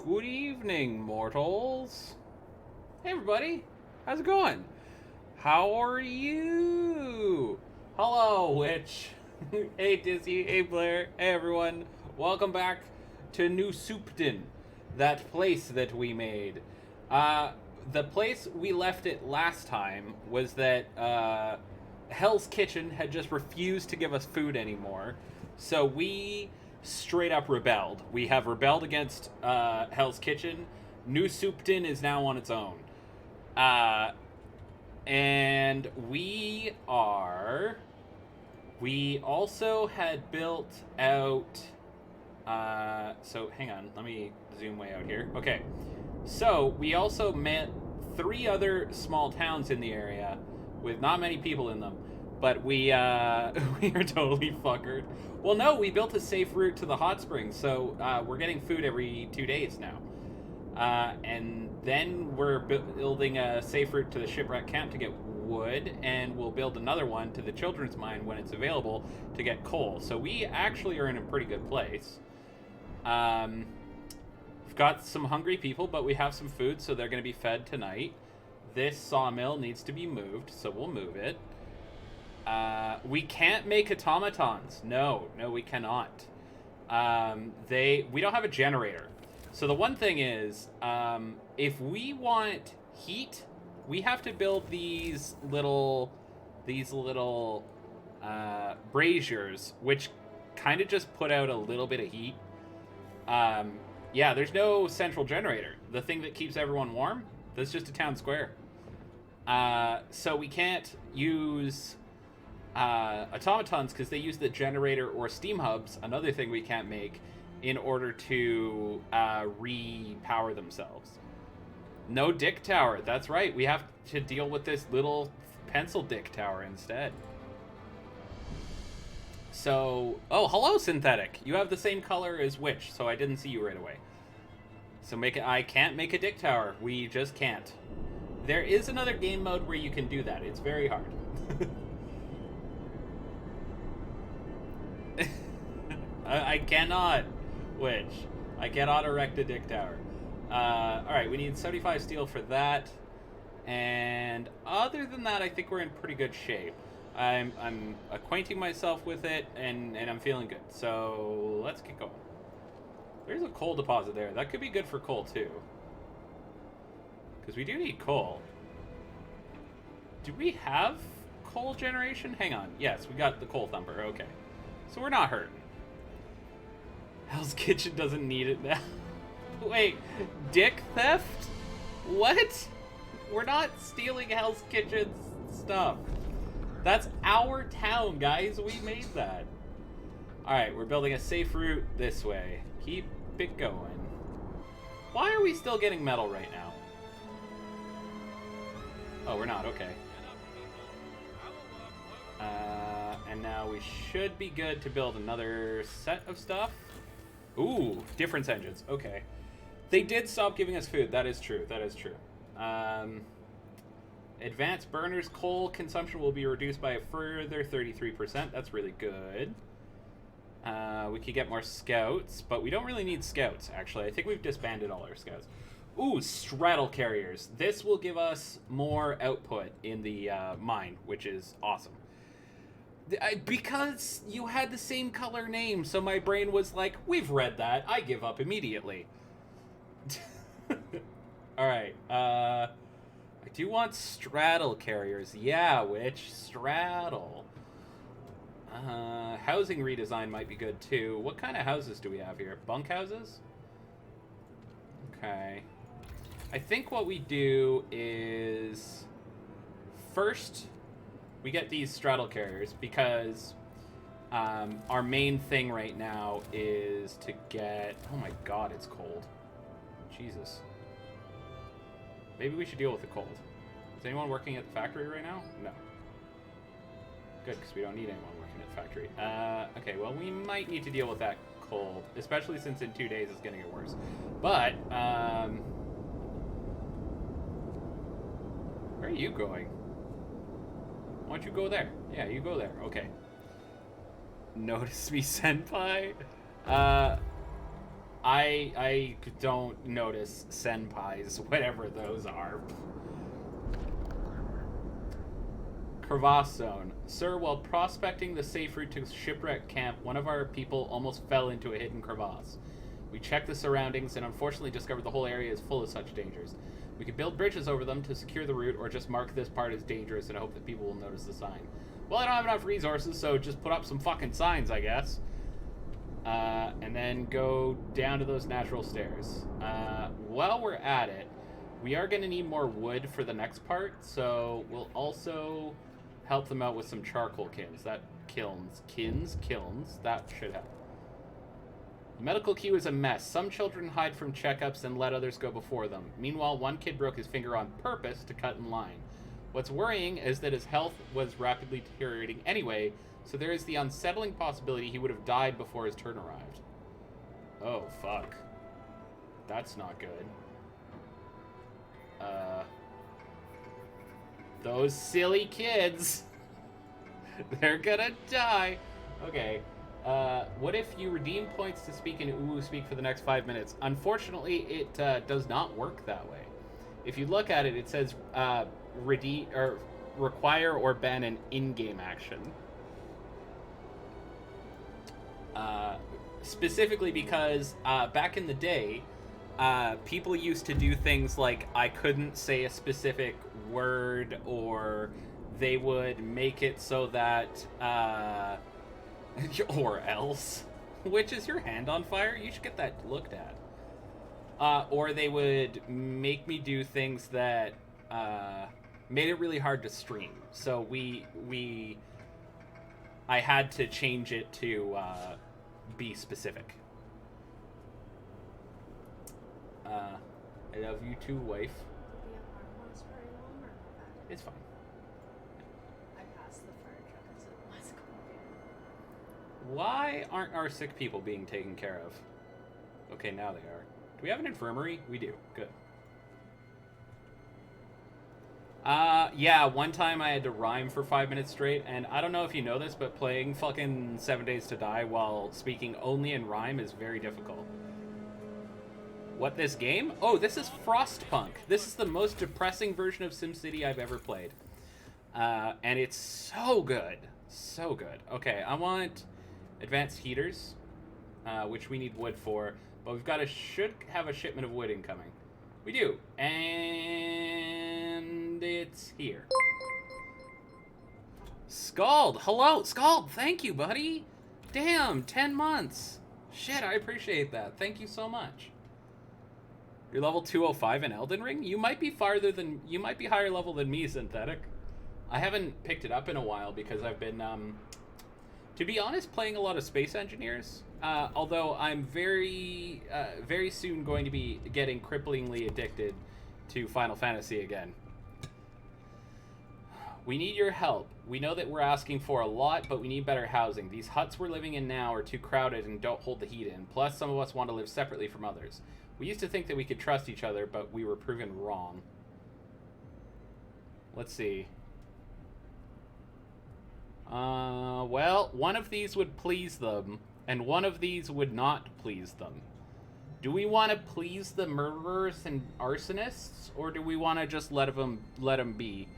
Good evening, mortals. Hey, everybody. How's it going? How are you? Hello, Witch. Hey, Dizzy. Hey, Blair. Hey, everyone. Welcome back to New Soupton, that place that we made. The place we left it last time was that Hell's Kitchen had just refused to give us food anymore. So we straight up rebelled. We have rebelled against Hell's Kitchen. New Soupton is now on its own. Uh, and we are. We also had built out. So hang on, let me zoom way out here. Okay. So we also met 3 other small towns in the area with not many people in them. But we we are totally fuckered. Well, no, we built a safe route to the hot springs, so we're getting food every 2 days now. And then we're building a safe route to the shipwreck camp to get wood, and we'll build another one to the children's mine when it's available to get coal. So we actually are in a pretty good place. We've got some hungry people, but we have some food, so they're going to be fed tonight. This sawmill needs to be moved, so we'll move it. We can't make automatons. No, we cannot. We don't have a generator. So the one thing is, if we want heat, we have to build these little braziers, which kind of just put out a little bit of heat. Yeah, there's no central generator. The thing that keeps everyone warm, that's just a town square. So we can't use automatons because they use the generator or steam hubs, another thing we can't make, in order to repower themselves. No dick tower. That's right. We have to deal with this little pencil dick tower instead. So, oh, hello, Synthetic. You have the same color as Witch, so I didn't see you right away. So I can't make a dick tower. We just can't. There is another game mode where you can do that. It's very hard. I cannot, Witch. I cannot erect a dick tower. Alright, we need 75 steel for that. And other than that, I think we're in pretty good shape. I'm acquainting myself with it, and I'm feeling good. So let's get going. There's a coal deposit there. That could be good for coal, too. Because we do need coal. Do we have coal generation? Hang on. Yes, we got the coal thumper. Okay. So we're not hurting. Hell's Kitchen doesn't need it now. Wait, dick theft? What? We're not stealing Hell's Kitchen's stuff. That's our town, guys. We made that. Alright, we're building a safe route this way. Keep it going. Why are we still getting metal right now? Oh, we're not. Okay. And now we should be good to build another set of stuff. Ooh, difference engines. Okay. They did stop giving us food. That is true. That is true. Advanced burners coal consumption will be reduced by a further 33%. That's really good. We could get more scouts, but we don't really need scouts, actually. I think we've disbanded all our scouts. Ooh, straddle carriers. This will give us more output in the mine, which is awesome. Because you had the same color name, so my brain was like, we've read that. I give up immediately. Alright, I do want straddle carriers. Yeah, Witch. Straddle. Housing redesign might be good, too. What kind of houses do we have here? Bunk houses? Okay. I think what we do is... First, we get these straddle carriers because our main thing right now is to get... Oh my god, it's cold. Jesus. Maybe we should deal with the cold. Is anyone working at the factory right now? No. Good, because we don't need anyone working at the factory. Okay, well, we might need to deal with that cold, especially since in 2 days it's going to get worse. But, where are you going? Why don't you go there? Yeah, you go there. Okay. Notice me, senpai? I don't notice senpais, whatever those are. Crevasse zone. Sir, while prospecting the safe route to shipwreck camp, one of our people almost fell into a hidden crevasse. We checked the surroundings and unfortunately discovered the whole area is full of such dangers. We could build bridges over them to secure the route or just mark this part as dangerous and hope that people will notice the sign. Well, I don't have enough resources, so just put up some fucking signs, I guess. And then go down to those natural stairs. While we're at it, we are going to need more wood for the next part, so we'll also help them out with some charcoal kilns. That kilns, that should help. The medical queue is a mess. Some children hide from checkups and let others go before them. Meanwhile, one kid broke his finger on purpose to cut in line. What's worrying is that his health was rapidly deteriorating anyway, so there is the unsettling possibility he would have died before his turn arrived. Oh, fuck. That's not good. Those silly kids. They're gonna die. Okay. What if you redeem points to speak in Uwu speak for the next 5 minutes? Unfortunately, it does not work that way. If you look at it, it says redeem or require or ban an in-game action. Specifically because back in the day, people used to do things like I couldn't say a specific word, or they would make it so that or else, which is your hand on fire? You should get that looked at. Or they would make me do things that made it really hard to stream. So I had to change it to be specific. I love you too, wife. It's fine. I passed the fire truck as it was going. Why aren't our sick people being taken care of? Okay, now they are. Do we have an infirmary? We do. Good. Yeah, one time I had to rhyme for 5 minutes straight, and I don't know if you know this, but playing fucking 7 Days to Die while speaking only in rhyme is very difficult. What, this game? Oh, this is Frostpunk. This is the most depressing version of SimCity I've ever played. And it's so good. So good. Okay, I want advanced heaters, which we need wood for, but we've got should have a shipment of wood incoming. We do. And it's here. Scald! Hello! Scald! Thank you, buddy! Damn, 10 months! Shit, I appreciate that. Thank you so much. You're level 205 in Elden Ring? You might be higher level than me, Synthetic. I haven't picked it up in a while because I've been, to be honest, playing a lot of Space Engineers. Although I'm very soon going to be getting cripplingly addicted to Final Fantasy again. We need your help. We know that we're asking for a lot, but we need better housing. These huts we're living in now are too crowded and don't hold the heat in. Plus, some of us want to live separately from others. We used to think that we could trust each other, but we were proven wrong. Let's see. Well, one of these would please them, and one of these would not please them. Do we want to please the murderers and arsonists, or do we want to just let them be?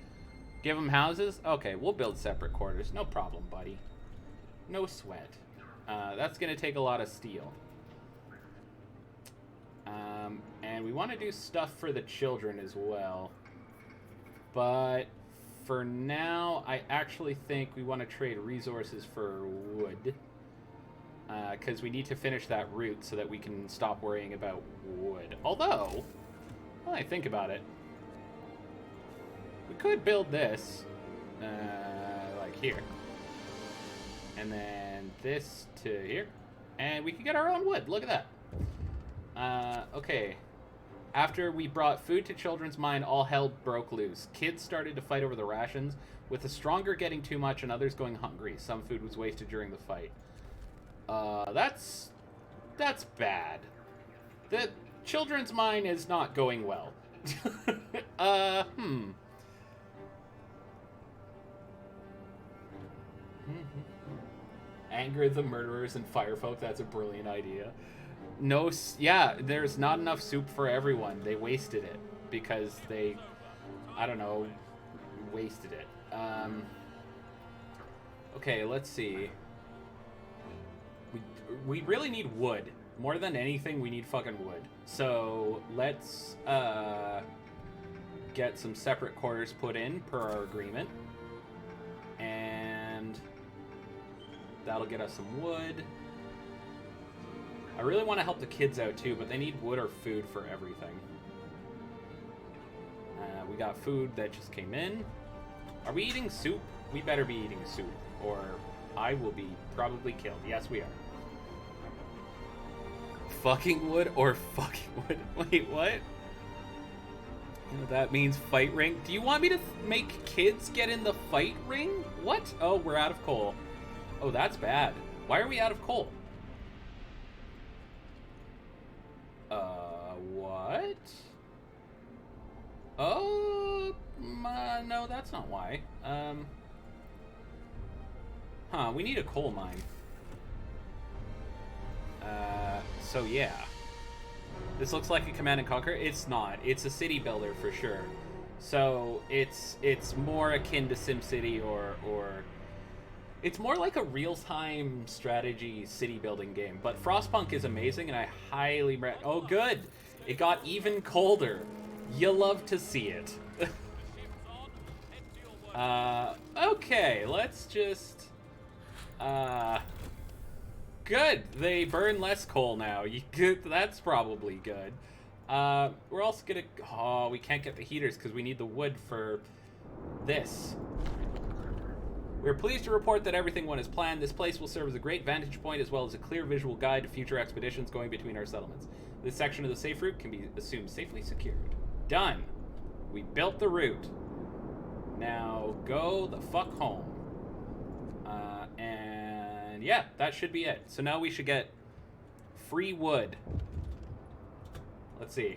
Give them houses? Okay, we'll build separate quarters. No problem, buddy. No sweat. That's going to take a lot of steel. And we want to do stuff for the children as well. But for now, I actually think we want to trade resources for wood. Because we need to finish that route so that we can stop worrying about wood. Although, when I think about it, we could build this, like here. And then this to here. And we could get our own wood. Look at that. Okay. After we brought food to Children's Mine, all hell broke loose. Kids started to fight over the rations, with the stronger getting too much and others going hungry. Some food was wasted during the fight. That's bad. The Children's Mine is not going well. Anger the murderers and firefolk, that's a brilliant idea. No, yeah, there's not enough soup for everyone. They wasted it because they, I don't know, wasted it. Okay, let's see. We really need wood. More than anything, we need fucking wood. So let's get some separate quarters put in per our agreement. And that'll get us some wood. I really want to help the kids out too, but they need wood or food for everything. We got food that just came in. Are we eating soup? We better be eating soup, or I will be probably killed. Yes, we are. Fucking wood or fucking wood? Wait, what? You know, that means fight ring. Do you want me to make kids get in the fight ring? What? Oh, we're out of coal. Oh, that's bad. Why are we out of coal? What? Oh, no, that's not why. We need a coal mine. So yeah. This looks like a Command and Conquer. It's not. It's a city builder for sure. So it's more akin to SimCity or it's more like a real-time strategy city building game. But Frostpunk is amazing, and I highly oh, good. It got even colder. You love to see it. Okay, let's just good. They burn less coal now. That's probably good. We're also gonna... Oh, we can't get the heaters because we need the wood for this. We're pleased to report that everything went as planned. This place will serve as a great vantage point as well as a clear visual guide to future expeditions going between our settlements. This section of the safe route can be assumed safely secured. Done. We built the route. Now go the fuck home. And yeah, that should be it. So now we should get free wood. Let's see.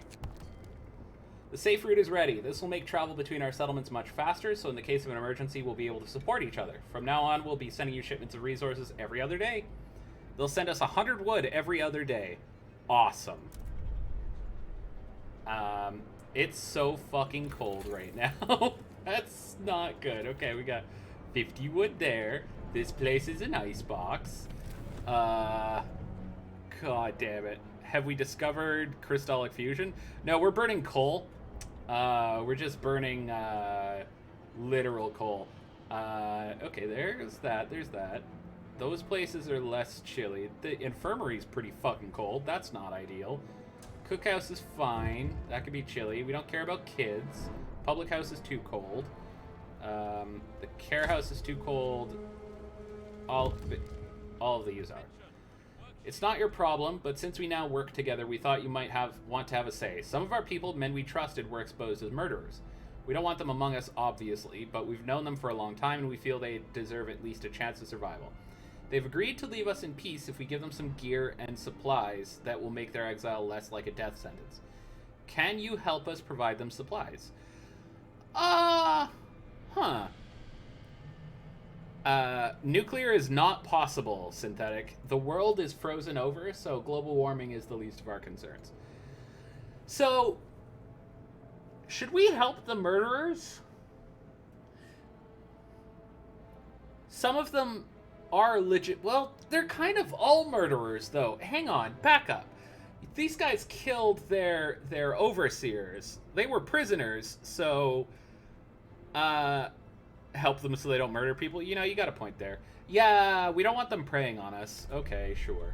The safe route is ready. This will make travel between our settlements much faster, so in the case of an emergency, we'll be able to support each other. From now on, we'll be sending you shipments of resources every other day. They'll send us 100 wood every other day. Awesome. It's so fucking cold right now. That's not good. Okay, we got 50 wood there. This place is an icebox. God damn it. Have we discovered crystallic fusion? No, we're burning coal. We're just burning literal coal. Okay, there's that. There's that. Those places are less chilly. The infirmary's pretty fucking cold. That's not ideal. Cookhouse is fine. That could be chilly. We don't care about kids. Public house is too cold. The care house is too cold. All of these are. It's not your problem, but since we now work together, we thought you might want to have a say. Some of our people, men we trusted, were exposed as murderers. We don't want them among us, obviously, but we've known them for a long time, and we feel they deserve at least a chance of survival. They've agreed to leave us in peace if we give them some gear and supplies that will make their exile less like a death sentence. Can you help us provide them supplies? Nuclear is not possible, Synthetic. The world is frozen over, so global warming is the least of our concerns. So, should we help the murderers? Some of them are legit. Well, they're kind of all murderers, though. Hang on, back up. These guys killed their overseers. They were prisoners, so help them so they don't murder people. You know, you got a point there. Yeah, we don't want them preying on us. Okay, sure.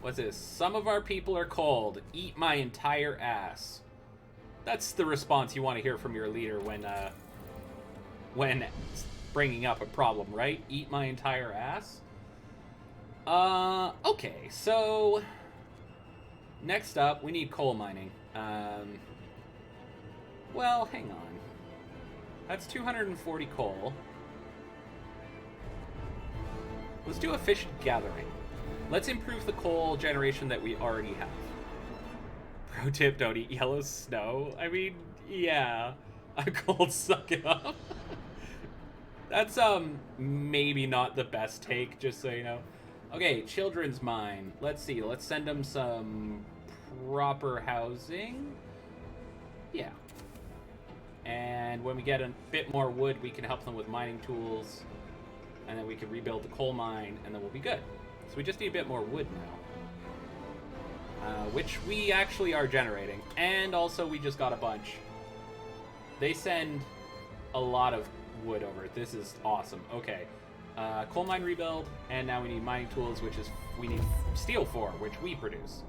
What's this? Some of our people are cold. Eat my entire ass. That's the response you want to hear from your leader when bringing up a problem, right? Eat my entire ass? Okay, so next up, we need coal mining. Well, hang on. That's 240 coal. Let's do efficient gathering. Let's improve the coal generation that we already have. Pro tip, don't eat yellow snow. I mean, yeah. I'm cold, suck it up. That's, maybe not the best take, just so you know. Okay, children's mine. Let's see. Let's send them some proper housing. Yeah. And when we get a bit more wood, we can help them with mining tools. And then we can rebuild the coal mine, and then we'll be good. So we just need a bit more wood now. Which we actually are generating. And also, we just got a bunch. They send a lot of wood over. This is awesome. Okay. Coal mine rebuild, and now we need mining tools, which is we need steel for, which we produce.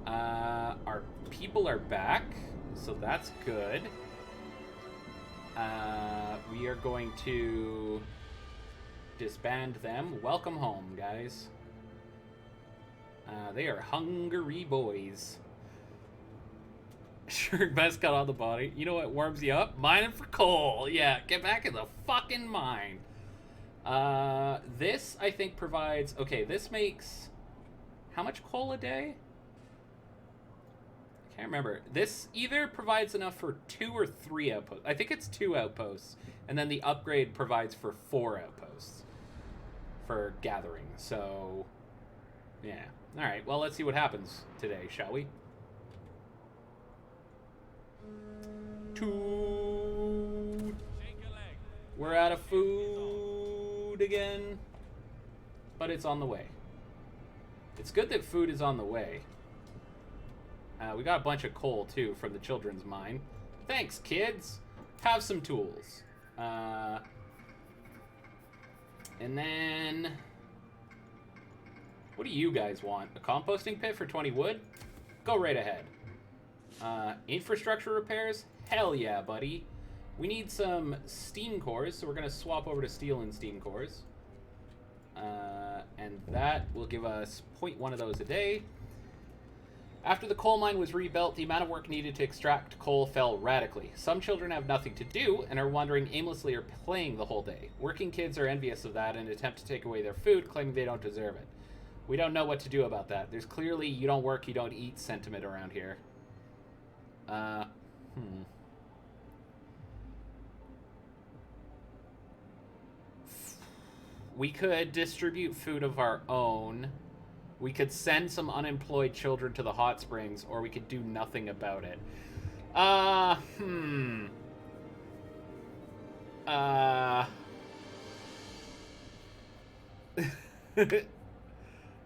Our people are back, so that's good. We are going to disband them. Welcome home, guys. They are hungry boys. Sure, best cut on the body. You know what warms you up? Mining for coal. Yeah, get back in the fucking mine. This, I think, provides... Okay, this makes... How much coal a day? I can't remember. This either provides enough for 2 or 3 outposts. I think it's 2 outposts. And then the upgrade provides for 4 outposts. For gathering. So, yeah. Alright, well, let's see what happens today, shall we? We're out of food again, but it's on the way. It's good that food is on the way. We got a bunch of coal too from the children's mine. Thanks, kids. Have some tools. And then, what do you guys want? A composting pit for 20 wood? Go right ahead. Infrastructure repairs? Hell yeah, buddy. We need some steam cores, so we're going to swap over to steel and steam cores. And that will give us 0.1 of those a day. After the coal mine was rebuilt, the amount of work needed to extract coal fell radically. Some children have nothing to do and are wandering aimlessly or playing the whole day. Working kids are envious of that and attempt to take away their food, claiming they don't deserve it. We don't know what to do about that. There's clearly you don't work, you don't eat sentiment around here. We could distribute food of our own. We could send some unemployed children to the hot springs, or we could do nothing about it.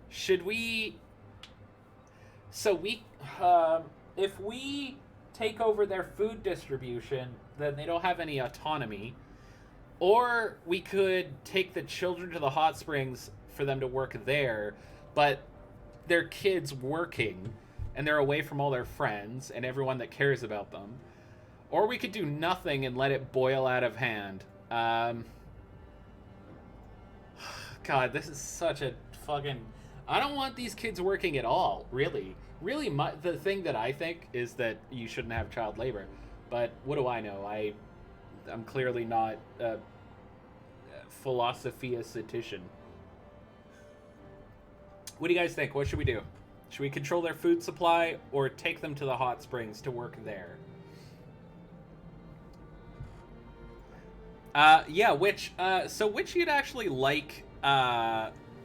Should we... So we... if we take over their food distribution, then they don't have any autonomy. Or we could take the children to the hot springs for them to work there, but they're kids working, and they're away from all their friends and everyone that cares about them. Or we could do nothing and let it boil out of hand. God, this is such a fucking... I don't want these kids working at all, really. Really, the thing that I think is that you shouldn't have child labor. But what do I know? I'm clearly not a philosophia-cetician. What do you guys think? What should we do? Should we control their food supply or take them to the hot springs to work there? Yeah, which you'd actually like,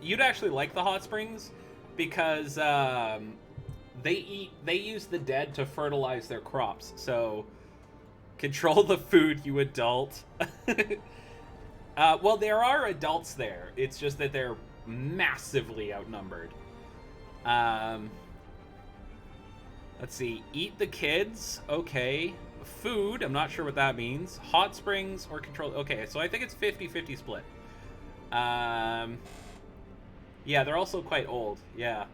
you'd actually like the hot springs because, they use the dead to fertilize their crops, so control the food, you adult. Well, there are adults there. It's just that they're massively outnumbered. Let's see. Eat the kids. Okay. Food. I'm not sure what that means. Hot springs or control. Okay, so I think it's 50-50 split. Yeah, they're also quite old. Yeah.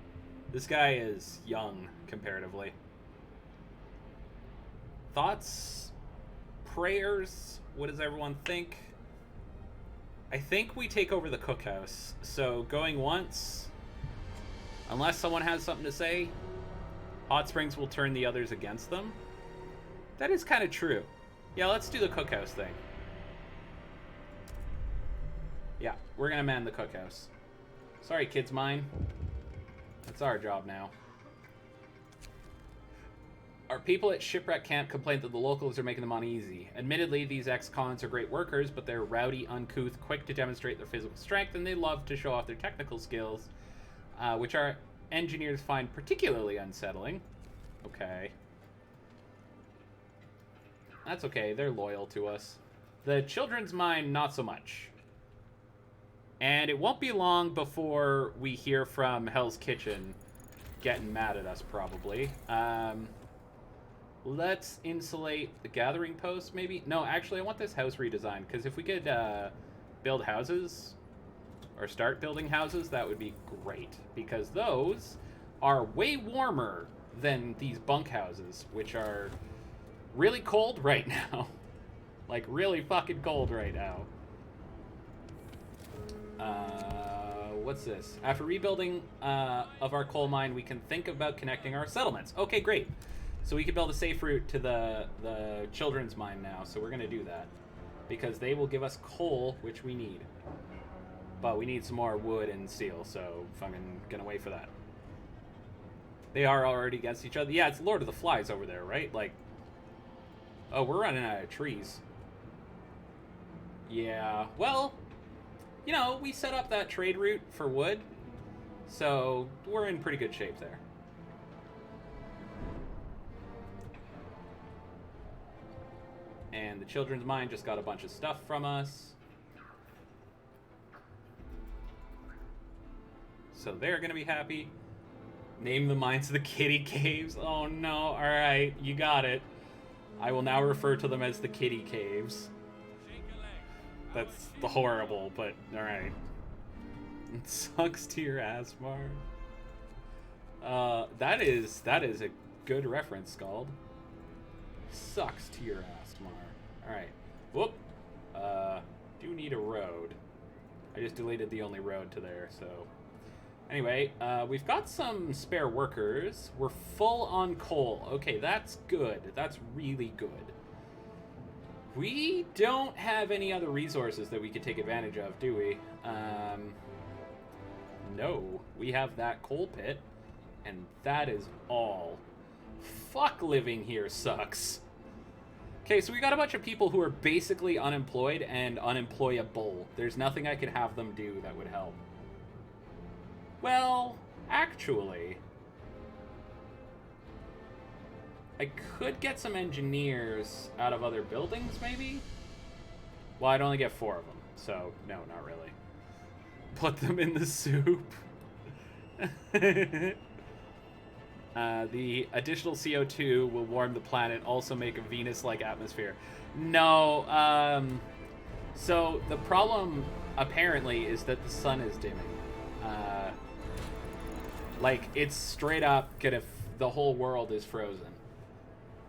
This guy is young, comparatively. Thoughts? Prayers? What does everyone think? I think we take over the cookhouse. So, going once, unless someone has something to say, hot springs will turn the others against them. That is kind of true. Yeah, let's do the cookhouse thing. Yeah, we're gonna man the cookhouse. Sorry, kids mine. That's our job now. Our people at Shipwreck Camp complain that the locals are making them uneasy. Admittedly, these ex-cons are great workers, but they're rowdy, uncouth, quick to demonstrate their physical strength, and they love to show off their technical skills, which our engineers find particularly unsettling. Okay. That's okay, they're loyal to us. The children's mine, not so much. And it won't be long before we hear from Hell's Kitchen getting mad at us, probably. Let's insulate the gathering post, maybe? No, actually, I want this house redesigned, because if we could build houses, or start building houses, that would be great. Because those are way warmer than these bunk houses, which are really cold right now. Like, really fucking cold right now. What's this? After rebuilding of our coal mine, we can think about connecting our settlements. Okay, great. So we can build a safe route to the children's mine now, so we're going to do that. Because they will give us coal, which we need. But we need some more wood and steel, so I'm going to wait for that. They are already against each other. Yeah, it's Lord of the Flies over there, right? Like, oh, we're running out of trees. Yeah, well, you know, we set up that trade route for wood, so we're in pretty good shape there. And the children's mine just got a bunch of stuff from us. So they're going to be happy. Name the mines the Kitty Caves. Oh no, alright, you got it. I will now refer to them as the Kitty Caves. That's horrible, but alright. It sucks to your ass, Mar. That is a good reference, Scald. Sucks to your ass, Mar. Alright. Whoop. Do need a road. I just deleted the only road to there, so... Anyway, we've got some spare workers. We're full on coal. Okay, that's good. That's really good. We don't have any other resources that we could take advantage of, do we? No. We have that coal pit, and that is all. Fuck, living here sucks. Okay, so we got a bunch of people who are basically unemployed and unemployable. There's nothing I could have them do that would help. Well, actually, I could get some engineers out of other buildings, maybe? Well, I'd only get 4 of them, so no, not really. Put them in the soup. The additional CO2 will warm the planet, also make a Venus-like atmosphere. No, so the problem, apparently, is that the sun is dimming. Like, it's straight up gonna... the whole world is frozen.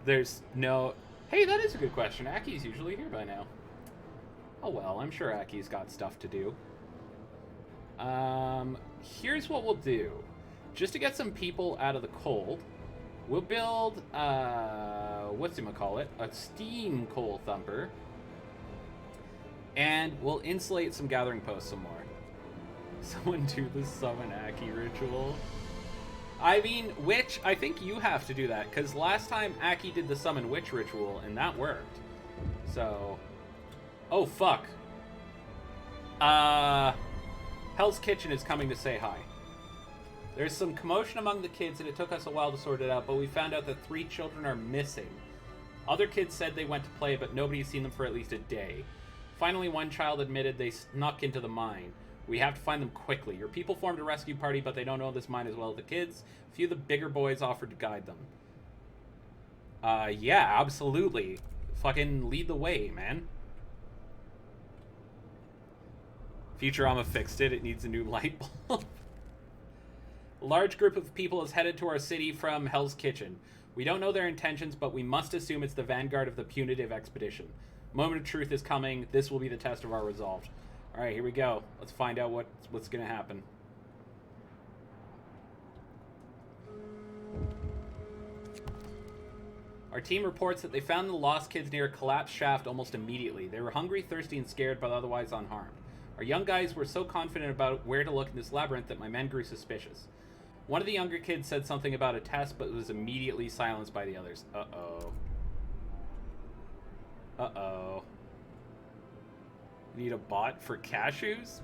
There's no... Hey, that is a good question. Aki's usually here by now. Oh well, I'm sure Aki's got stuff to do. Here's what we'll do. Just to get some people out of the cold, we'll build, whatchamacallit, a steam coal thumper. And we'll insulate some gathering posts some more. Someone do the summon Aki ritual. I mean, Witch, I think you have to do that, because last time Aki did the summon Witch ritual, and that worked. So... Oh, fuck. Hell's Kitchen is coming to say hi. There's some commotion among the kids, and it took us a while to sort it out, but we found out that 3 children are missing. Other kids said they went to play, but nobody's seen them for at least a day. Finally, one child admitted they snuck into the mine. We have to find them quickly. Your people formed a rescue party, but they don't know this mine as well as the kids. A few of the bigger boys offered to guide them. Yeah, absolutely. Fucking lead the way, man. Futurama fixed it. It needs a new light bulb. A large group of people is headed to our city from Hell's Kitchen. We don't know their intentions, but we must assume it's the vanguard of the punitive expedition. Moment of truth is coming. This will be the test of our resolve. All right, here we go. Let's find out what's going to happen. Our team reports that they found the lost kids near a collapsed shaft almost immediately. They were hungry, thirsty, and scared, but otherwise unharmed. Our young guys were so confident about where to look in this labyrinth that my men grew suspicious. One of the younger kids said something about a test, but was immediately silenced by the others. Uh-oh. Uh-oh. Need a bot for cashews?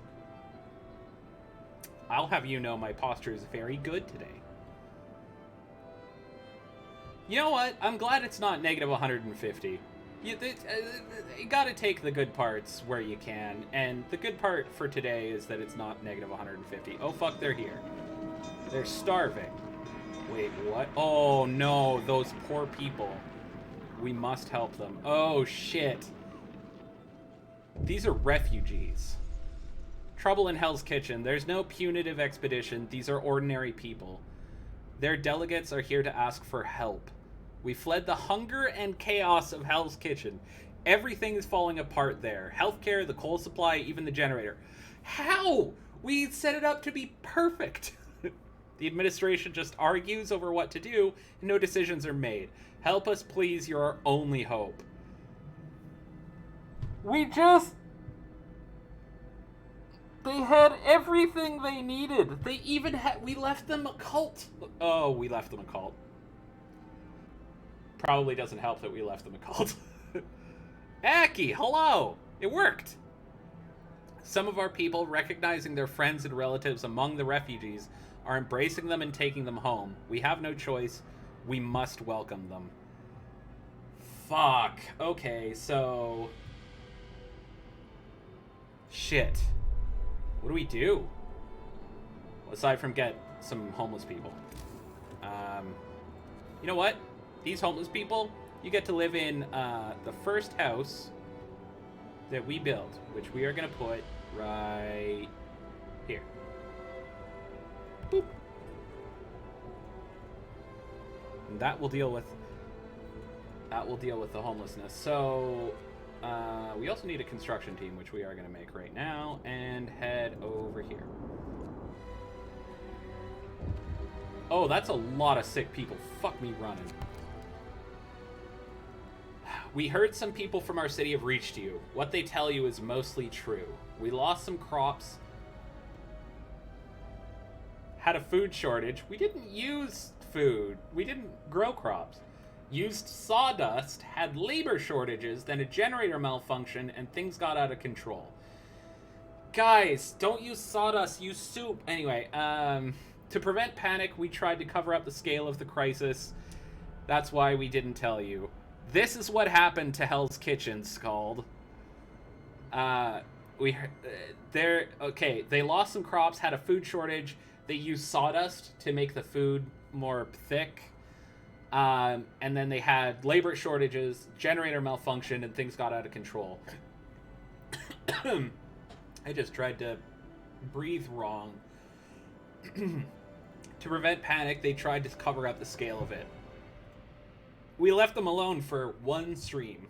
I'll have you know my posture is very good today. You know what? I'm glad it's not negative 150. You gotta take the good parts where you can, and the good part for today is that it's not negative 150. Oh fuck, they're here. They're starving. Wait, what? Oh no, those poor people. We must help them. Oh shit. These are refugees. Trouble in Hell's Kitchen. There's no punitive expedition. These are ordinary people. Their delegates are here to ask for help. We fled the hunger and chaos of Hell's Kitchen. Everything is falling apart there. Healthcare, the coal supply, even the generator. How? We set it up to be perfect. The administration just argues over what to do, and no decisions are made. Help us, please. You're our only hope. They had everything they needed. They even had... We left them a cult. Oh, we left them a cult. Probably doesn't help that we left them a cult. Aki, hello! It worked! Some of our people, recognizing their friends and relatives among the refugees, are embracing them and taking them home. We have no choice. We must welcome them. Fuck. Okay, so... Shit. What do we do? Aside from get some homeless people. You know what? These homeless people, you get to live in the first house that we build, which we are going to put right here. Boop. And that will deal with the homelessness. So we also need a construction team, which we are going to make right now, and head over here. Oh, that's a lot of sick people. Fuck me running. We heard some people from our city have reached you. What they tell you is mostly true. We lost some crops. Had a food shortage. We didn't use food. We didn't grow crops. Used sawdust, had labor shortages, then a generator malfunction, and things got out of control. Guys, don't use sawdust, use soup. Anyway, to prevent panic, we tried to cover up the scale of the crisis. That's why we didn't tell you. This is what happened to Hell's Kitchen, Scald. They lost some crops, had a food shortage. They used sawdust to make the food more thick. And then they had labor shortages, generator malfunction, and things got out of control. I just tried to breathe wrong. To prevent panic, they tried to cover up the scale of it. We left them alone for one stream.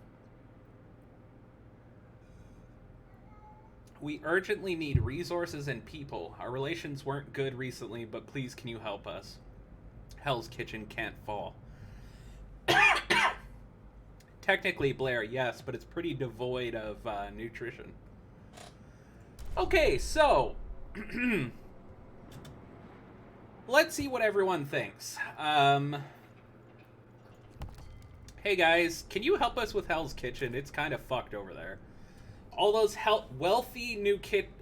We urgently need resources and people. Our relations weren't good recently, but please can you help us? Hell's Kitchen can't fall. Technically, Blair, yes, but it's pretty devoid of nutrition. Okay, so... let's see what everyone thinks. Hey guys, can you help us with Hell's Kitchen? It's kind of fucked over there. All those wealthy new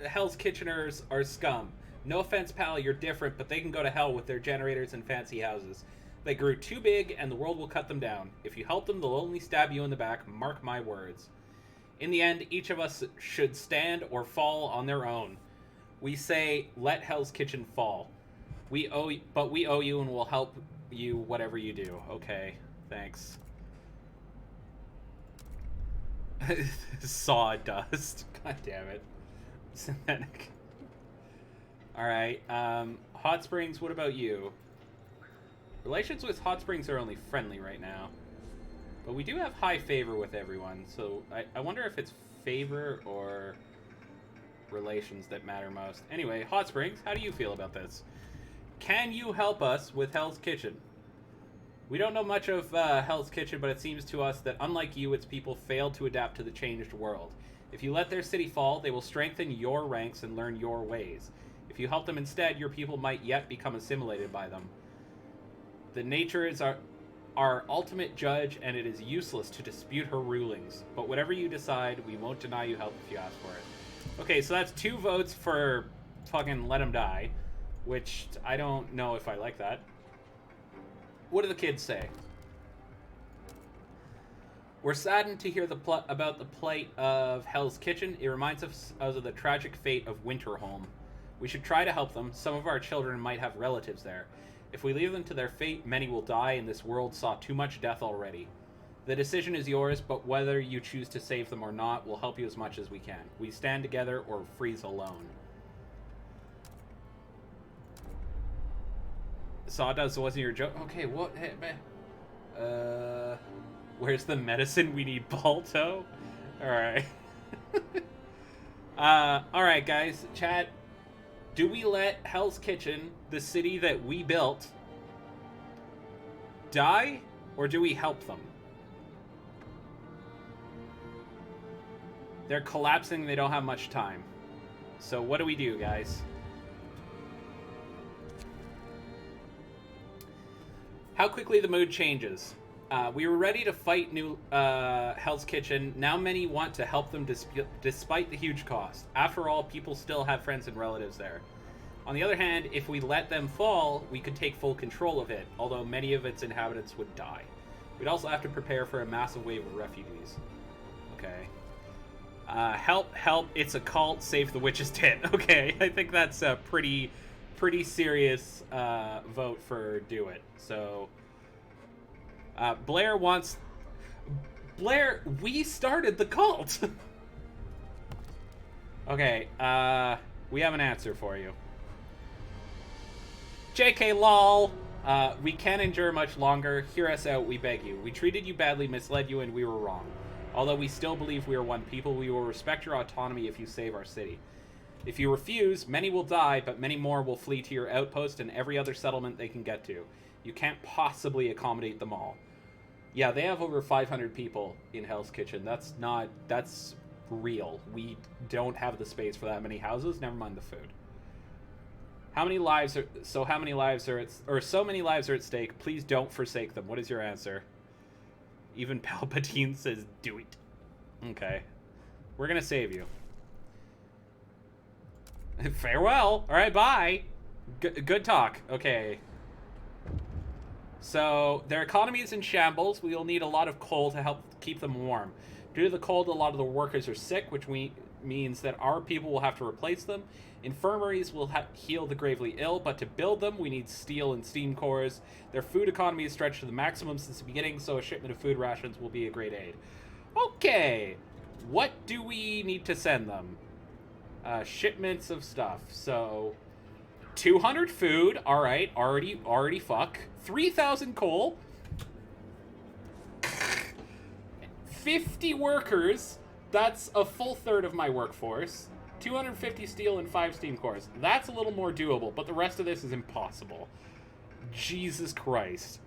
Hell's Kitcheners are scum. No offense, pal, you're different, but they can go to hell with their generators and fancy houses. They grew too big, and the world will cut them down. If you help them, they'll only stab you in the back. Mark my words. In the end, each of us should stand or fall on their own. We say, let Hell's Kitchen fall. We owe you, and we'll help you whatever you do. Okay, thanks. Sawdust. God damn it. Synthetic. Alright, Hot Springs, what about you? Relations with Hot Springs are only friendly right now. But we do have high favor with everyone, so I wonder if it's favor or relations that matter most. Anyway, Hot Springs, how do you feel about this? Can you help us with Hell's Kitchen? We don't know much of Hell's Kitchen, but it seems to us that unlike you, its people failed to adapt to the changed world. If you let their city fall, they will strengthen your ranks and learn your ways. If you help them instead, your people might yet become assimilated by them. The nature is our ultimate judge, and it is useless to dispute her rulings. But whatever you decide, we won't deny you help if you ask for it. Okay, so that's 2 votes for fucking let him die, which I don't know if I like that. What do the kids say? We're saddened to hear about the plight of Hell's Kitchen. It reminds us of the tragic fate of Winterholm. We should try to help them. Some of our children might have relatives there. If we leave them to their fate, many will die, and this world saw too much death already. The decision is yours, but whether you choose to save them or not, we'll help you as much as we can. We stand together or freeze alone. Sawdust wasn't your joke? Okay, what? Hey, man. Where's the medicine? We need Balto? Alright. Alright, guys. Chat. Do we let Hell's Kitchen, the city that we built, die? Or do we help them? They're collapsing. They don't have much time. So what do we do, guys? How quickly the mood changes. We were ready to fight new Hell's Kitchen. Now many want to help them despite the huge cost. After all, people still have friends and relatives there. On the other hand, if we let them fall, we could take full control of it, although many of its inhabitants would die. We'd also have to prepare for a massive wave of refugees. Okay. Help, it's a cult, save the witch's tit. Okay, I think that's a pretty serious vote for do it. So... Blair wants... Blair, we started the cult! Okay, we have an answer for you. JK lol! We can't endure much longer. Hear us out, we beg you. We treated you badly, misled you, and we were wrong. Although we still believe we are one people, we will respect your autonomy if you save our city. If you refuse, many will die, but many more will flee to your outpost and every other settlement they can get to. You can't possibly accommodate them all. Yeah, they have over 500 people in Hell's Kitchen. That's real. We don't have the space for that many houses, never mind the food. So many lives are at stake. Please don't forsake them. What is your answer? Even Palpatine says do it. Okay. We're gonna save you. Farewell. Alright, bye. Good talk. Okay. So, their economy is in shambles. We will need a lot of coal to help keep them warm. Due to the cold, a lot of the workers are sick, which means that our people will have to replace them. Infirmaries will heal the gravely ill, but to build them, we need steel and steam cores. Their food economy is stretched to the maximum since the beginning, so a shipment of food rations will be a great aid. Okay. What do we need to send them? Shipments of stuff. So... 200 food, alright, already fuck. 3,000 coal. 50 workers, that's a full third of my workforce. 250 steel and 5 steam cores. That's a little more doable, but the rest of this is impossible. Jesus Christ.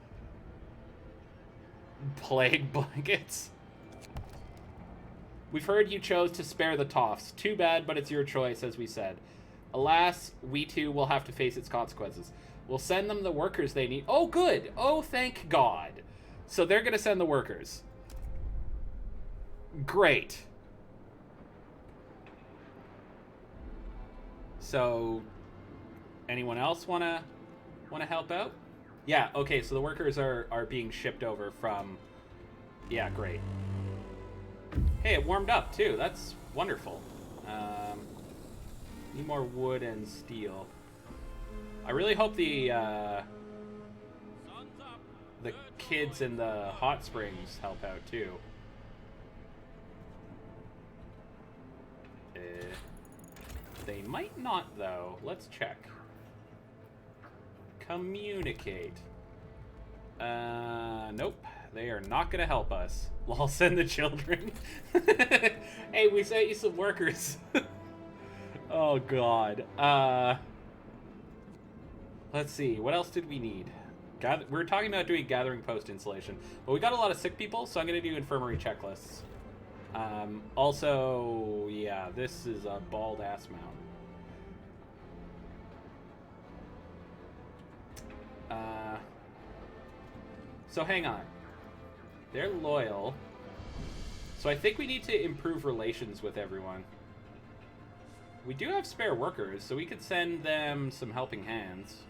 Plague blankets. We've heard you chose to spare the toffs. Too bad, but it's your choice, as we said. Alas, we too will have to face its consequences. We'll send them the workers they need. Oh, good. Oh, thank God. So they're going to send the workers. Great. So, anyone else want to help out? Yeah, okay, so the workers are being shipped over from... Yeah, great. Hey, it warmed up, too. That's wonderful. Need more wood and steel. I really hope the kids in the hot springs help out too. They might not though. Let's check. Communicate. Nope. They are not gonna help us. I'll send the children. Hey, we sent you some workers. Oh God. Let's see. What else did we need? We were talking about doing gathering post installation, but we got a lot of sick people, so I'm gonna do infirmary checklists. Also, yeah, this is a bald ass mountain. So hang on. They're loyal. So I think we need to improve relations with everyone. We do have spare workers, so we could send them some helping hands,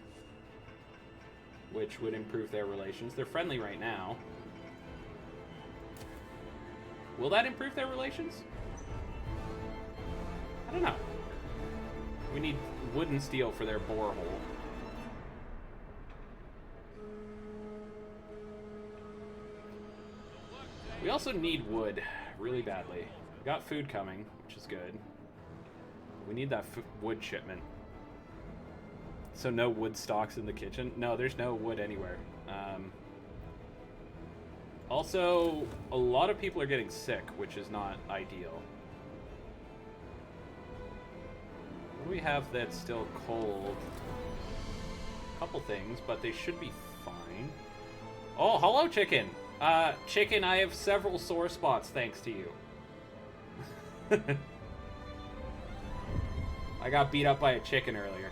which would improve their relations. They're friendly right now. Will that improve their relations? I don't know. We need wood and steel for their borehole. We also need wood really badly. We got food coming, which is good. We need that wood shipment. So no wood stocks in the kitchen? No, there's no wood anywhere. Also, a lot of people are getting sick, which is not ideal. What do we have that's still cold? A couple things, but they should be fine. Oh, hello, chicken! Chicken, I have several sore spots thanks to you. I got beat up by a chicken earlier.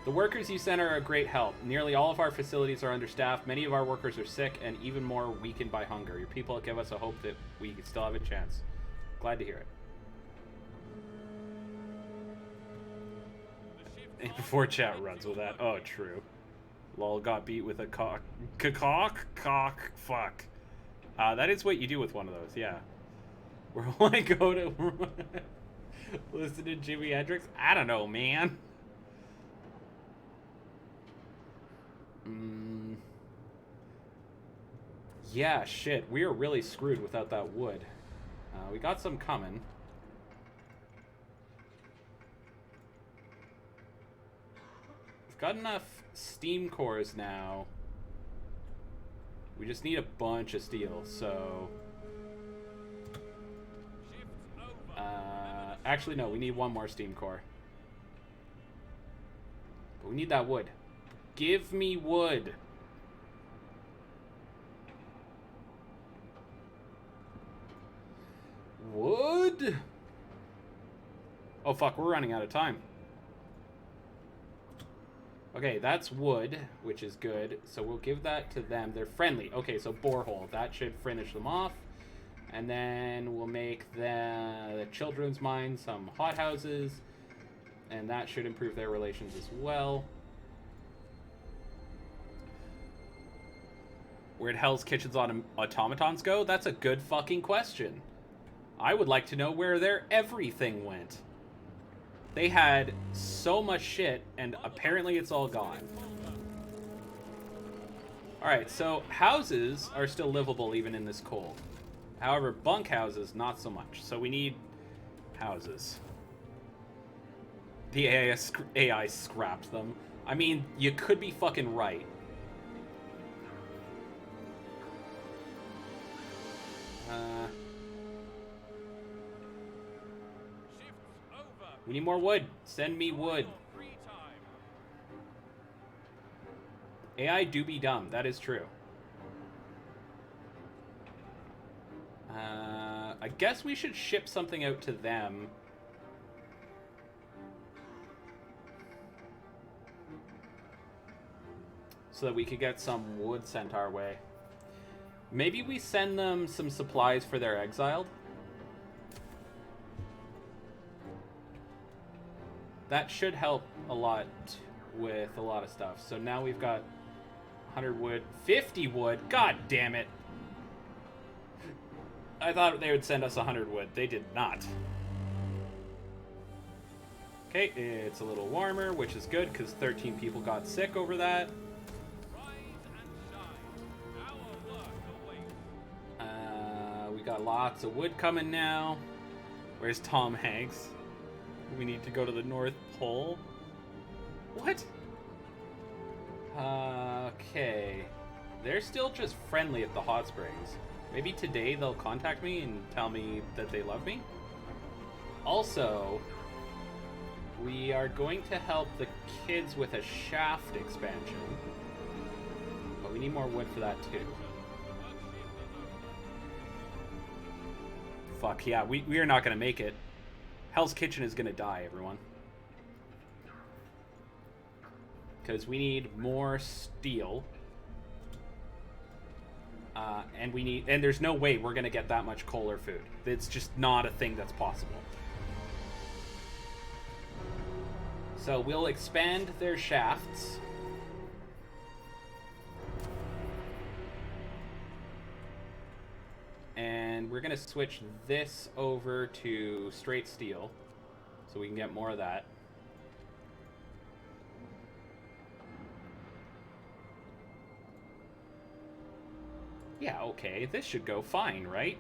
The workers you sent are a great help. Nearly all of our facilities are understaffed. Many of our workers are sick and even more weakened by hunger. Your people give us a hope that we still have a chance. Glad to hear it. Before chat runs with that. Oh, true. Lol got beat with a cock. Fuck. That is what you do with one of those, yeah. Where will I go to listen to Jimi Hendrix? I don't know, man. Yeah, shit. We are really screwed without that wood. We got some coming. We've got enough steam cores now. We just need a bunch of steel, so... actually, no, we need one more steam core. But we need that wood. Give me wood. Wood? Oh, fuck, we're running out of time. Okay, that's wood, which is good. So we'll give that to them. They're friendly. Okay, so borehole. That should finish them off. And then we'll make the children's mine some hothouses. And that should improve their relations as well. Where'd Hell's Kitchen's automatons go? That's a good fucking question. I would like to know where their everything went. They had so much shit, and apparently it's all gone. Alright, so houses are still livable even in this cold. However, bunk houses, not so much. So we need houses. The AI scrapped them. I mean, you could be fucking right. We need more wood. Send me wood. AI do be dumb. That is true. I guess we should ship something out to them. So that we could get some wood sent our way. Maybe we send them some supplies for their exiled. That should help a lot with a lot of stuff. So now we've got 100 wood, 50 wood. God damn it. I thought they would send us 100 wood. They did not. Okay, it's a little warmer, which is good because 13 people got sick over that. We got lots of wood coming now. Where's Tom Hanks? We need to go to the North Pole. What? Okay. They're still just friendly at the hot springs. Maybe today they'll contact me and tell me that they love me. Also, we are going to help the kids with a shaft expansion. But we need more wood for that too. Fuck, yeah, we are not going to make it. Hell's Kitchen is going to die, everyone. because we need more steel. And there's no way we're gonna get that much coal or food. It's just not a thing that's possible. So we'll expand their shafts. And we're gonna switch this over to straight steel, so we can get more of that. Yeah, okay, this should go fine, right?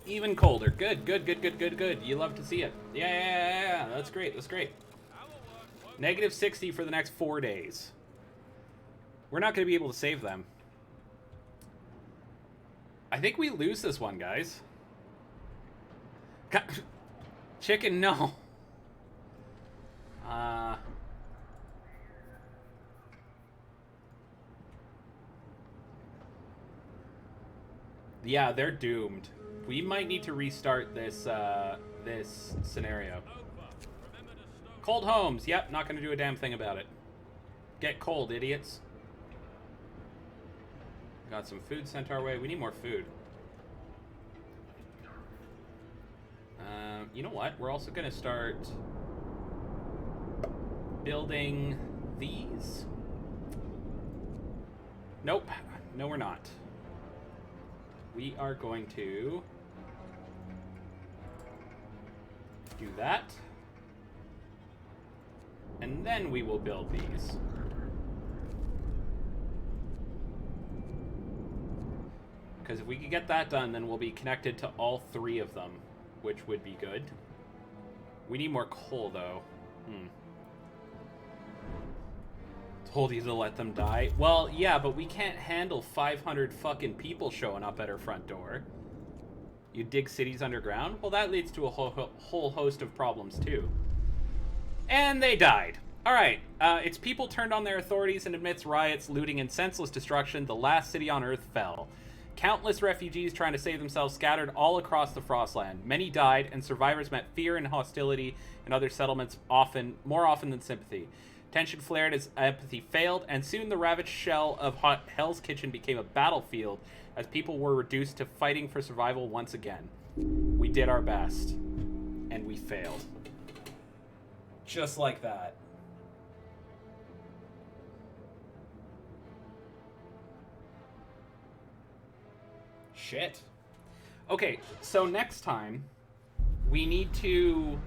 Even colder. Good, good, good, good, good, good. You love to see it. Yeah, that's great, that's great. Negative 60 for the next 4 days. We're not going to be able to save them. I think we lose this one, guys. Chicken, no. Yeah, they're doomed. We might need to restart this this scenario. Cold homes. Yep, not going to do a damn thing about it. Get cold, idiots. Got some food sent our way. We need more food. You know what? We're also going to start building these. Nope. No, we're not. We are going to do that. And then we will build these. Because if we could get that done, then we'll be connected to all 3 of them, which would be good. We need more coal, though. Told you to let them die. Well, yeah, but we can't handle 500 fucking people showing up at our front door. You dig cities underground? Well, that leads to a whole host of problems, too. And they died. Alright, its people turned on their authorities, and amidst riots, looting, and senseless destruction, the last city on Earth fell. Countless refugees trying to save themselves scattered all across the Frostland. Many died, and survivors met fear and hostility in other settlements more often than sympathy. Tension flared as empathy failed, and soon the ravaged shell of Hell's Kitchen became a battlefield as people were reduced to fighting for survival once again. We did our best, and we failed. Just like that. Shit. Okay, so next time, we need to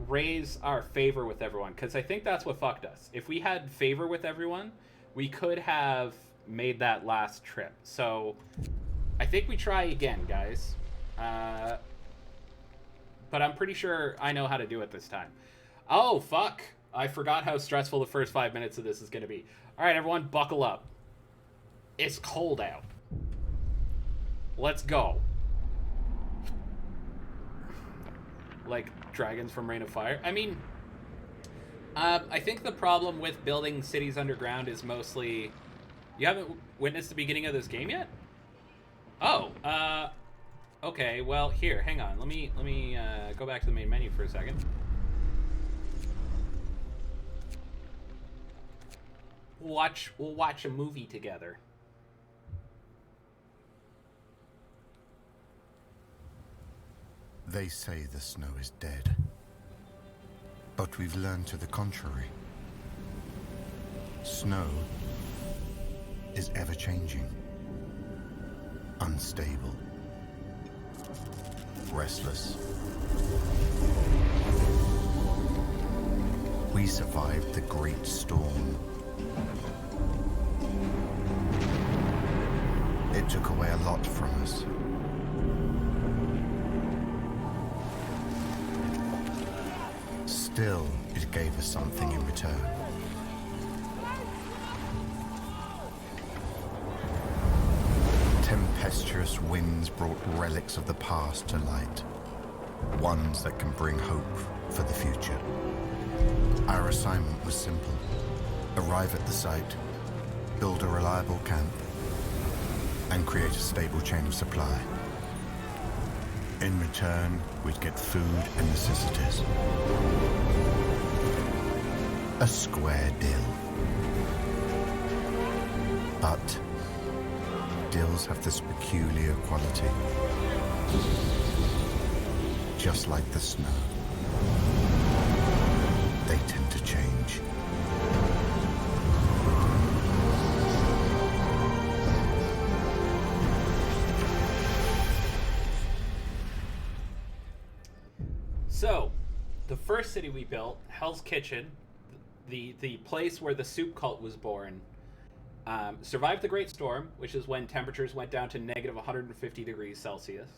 raise our favor with everyone, because I think that's what fucked us. If we had favor with everyone, we could have made that last trip. So I think we try again, guys. But I'm pretty sure I know how to do it this time. Oh, fuck. I forgot how stressful the first 5 minutes of this is going to be. All right, everyone, buckle up. It's cold out. Let's go. Like dragons from Reign of Fire. I mean, I think the problem with building cities underground is mostly... You haven't witnessed the beginning of this game yet? Oh, okay, well, here, hang on. Let me go back to the main menu for a second. We'll watch a movie together. They say the snow is dead, but we've learned to the contrary. Snow is ever-changing, unstable, restless. We survived the Great Storm. It took away a lot from us. Still, it gave us something in return. Tempestuous winds brought relics of the past to light. Ones that can bring hope for the future. Our assignment was simple. Arrive at the site, build a reliable camp, and create a stable chain of supply. In return, we'd get food and necessities. A square deal. But deals have this peculiar quality. Just like the snow, they tend to change. So, the first city we built, Hell's Kitchen, the place where the soup cult was born, survived the Great Storm, which is when temperatures went down to negative 150 degrees Celsius.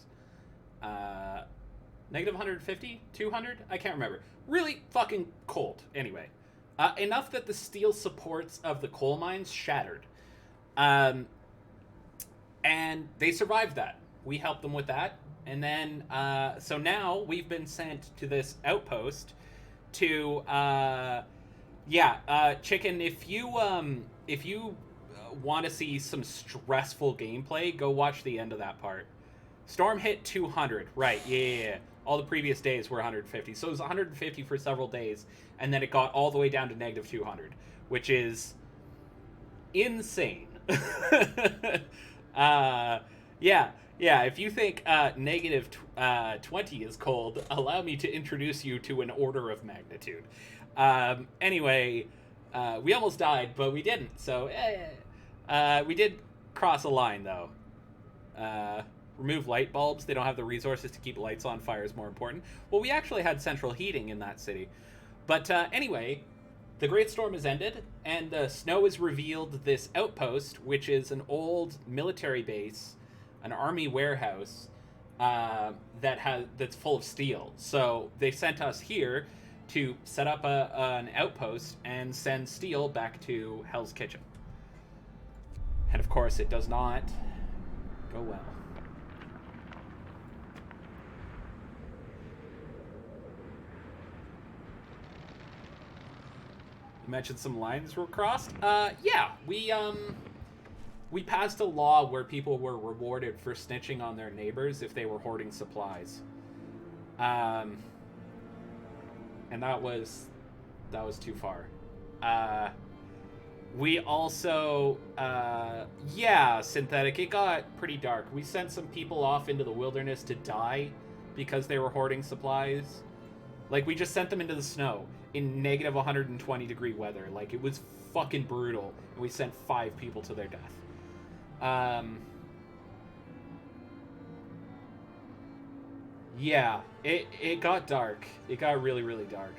Negative 150? 200? I can't remember. Really fucking cold, anyway. Enough that the steel supports of the coal mines shattered. And they survived that. We helped them with that. And then, so now we've been sent to this outpost to, Chicken, if you want to see some stressful gameplay, go watch the end of that part. Storm hit 200, right, yeah. All the previous days were 150. So it was 150 for several days, and then it got all the way down to negative 200, which is insane. If you think negative 20 is cold, allow me to introduce you to an order of magnitude. Anyway, we almost died, but we didn't, so we did cross a line, though. Remove light bulbs. They don't have the resources to keep lights on. Fire is more important. Well, we actually had central heating in that city. But anyway, the Great Storm has ended, and the snow has revealed this outpost, which is an old military base, an army warehouse that's full of steel. So they sent us here to set up an outpost and send steel back to Hell's Kitchen. And of course, it does not go well. You mentioned some lines were crossed. We passed a law where people were rewarded for snitching on their neighbors if they were hoarding supplies. And that was too far. We also, Synthetic, it got pretty dark. We sent some people off into the wilderness to die because they were hoarding supplies. Like, we just sent them into the snow in negative 120 degree weather. Like, it was fucking brutal. And we sent 5 people to their death. It got dark. It got really, really dark.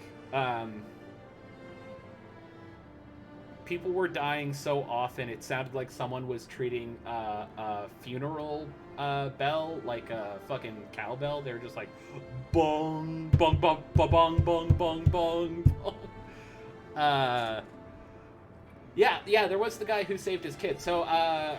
People were dying so often, it sounded like someone was treating a funeral bell like a fucking cowbell. They were just like, bong, bong, bong, bong, bong, bong, bong, bong. There was the guy who saved his kid. So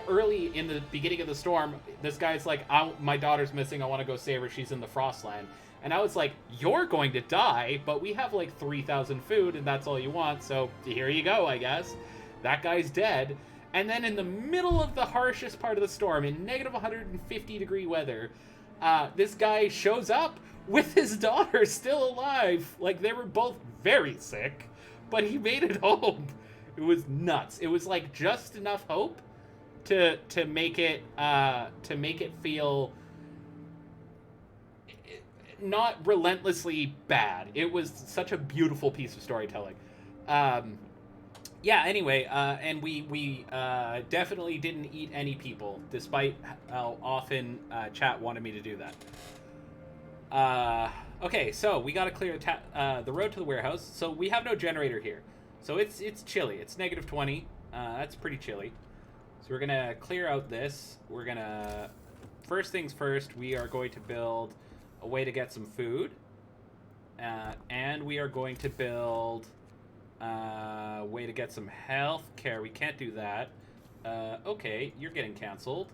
early in the beginning of the storm, this guy's like, my daughter's missing, I want to go save her, she's in the Frostland. And I was like, you're going to die, but we have like 3,000 food, and that's all you want, so here you go, I guess. That guy's dead. And then in the middle of the harshest part of the storm, in negative 150 degree weather, this guy shows up with his daughter still alive. Like, they were both very sick, but he made it home. It was nuts. It was like just enough hope to make it feel not relentlessly bad. It was such a beautiful piece of storytelling. And we definitely didn't eat any people, despite how often chat wanted me to do that. Okay, so we gotta clear the road to the warehouse. So we have no generator here. So it's chilly. It's negative 20. That's pretty chilly. So we're gonna clear out this. We're gonna, first things first, we are going to build a way to get some food. And we are going to build a way to get some health care. We can't do that. Okay, you're getting canceled.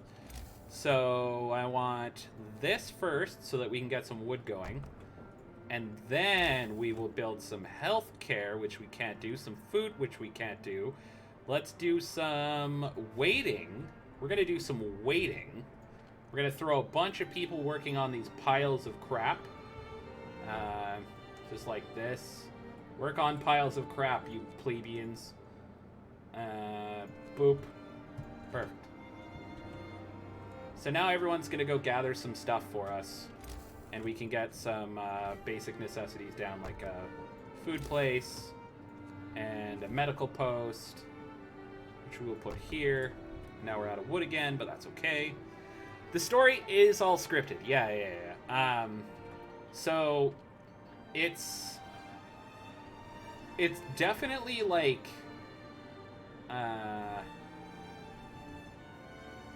So I want this first so that we can get some wood going. And then we will build some health care, which we can't do. Some food, which we can't do. Let's do some waiting. We're going to do some waiting. We're going to throw a bunch of people working on these piles of crap. Just like this. Work on piles of crap, you plebeians. Boop. Perfect. So now everyone's going to go gather some stuff for us. And we can get some basic necessities down, like a food place and a medical post, which we will put here. Now we're out of wood again, but that's okay. The story is all scripted. Yeah. So it's definitely like I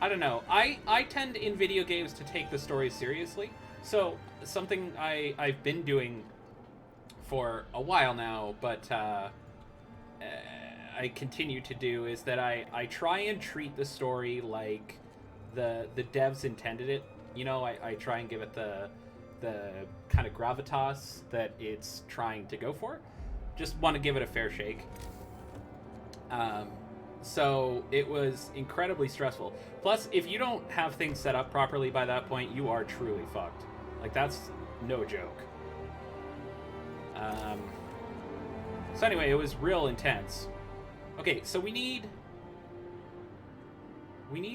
don't know. I tend in video games to take the story seriously. So something I've been doing for a while now, but I continue to do, is that I try and treat the story like the devs intended it. You know, I try and give it the kind of gravitas that it's trying to go for. Just want to give it a fair shake. So it was incredibly stressful. Plus, if you don't have things set up properly by that point, you are truly fucked. Like, that's no joke. So anyway, it was real intense. Okay, so we need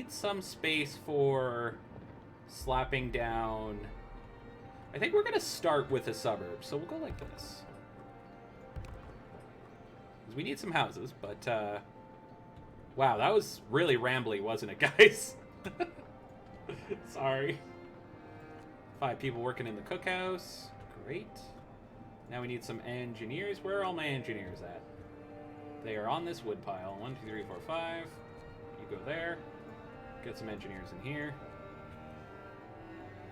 some space for slapping down. I think we're gonna start with a suburb, so we'll go like this. 'Cause we need some houses, but wow, that was really rambly, wasn't it, guys? Sorry. 5 people working in the cookhouse. Great. Now we need some engineers. Where are all my engineers at? They are on this wood pile. 1, 2, 3, 4, 5. You go there. Get some engineers in here.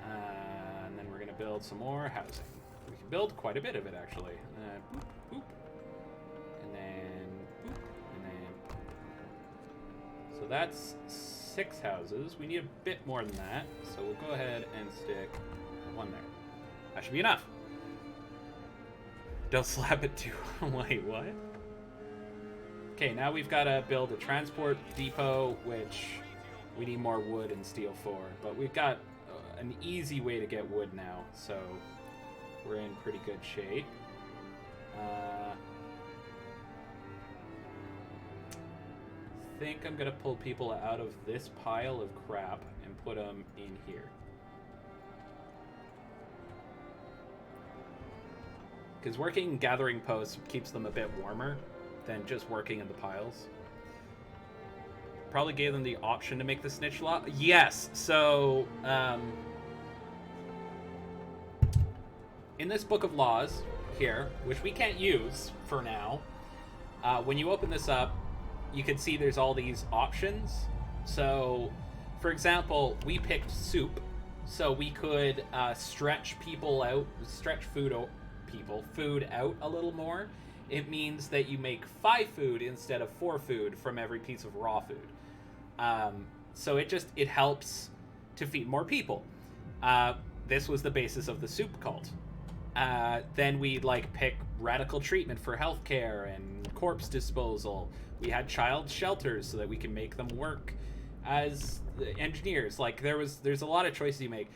And then we're going to build some more housing. We can build quite a bit of it, actually. Boop, boop. And then boop. And then boop. So that's 6 houses. We need a bit more than that. So we'll go ahead and stick 1 there. That should be enough. Don't slap it too. Wait, what? Okay, now we've got to build a transport depot, which we need more wood and steel for. But we've got an easy way to get wood now, so we're in pretty good shape. I think I'm going to pull people out of this pile of crap and put them in here. Because working gathering posts keeps them a bit warmer than just working in the piles. Probably gave them the option to make the snitch law. Yes, so in this book of laws here, which we can't use for now, when you open this up, you can see there's all these options. So, for example, we picked soup, so we could stretch people out, stretch food out a little more. It means that you make 5 food instead of 4 food from every piece of raw food. So it helps to feed more people. This was the basis of the soup cult. Then we pick radical treatment for healthcare and corpse disposal. We had child shelters so that we can make them work as engineers. There's a lot of choices you make.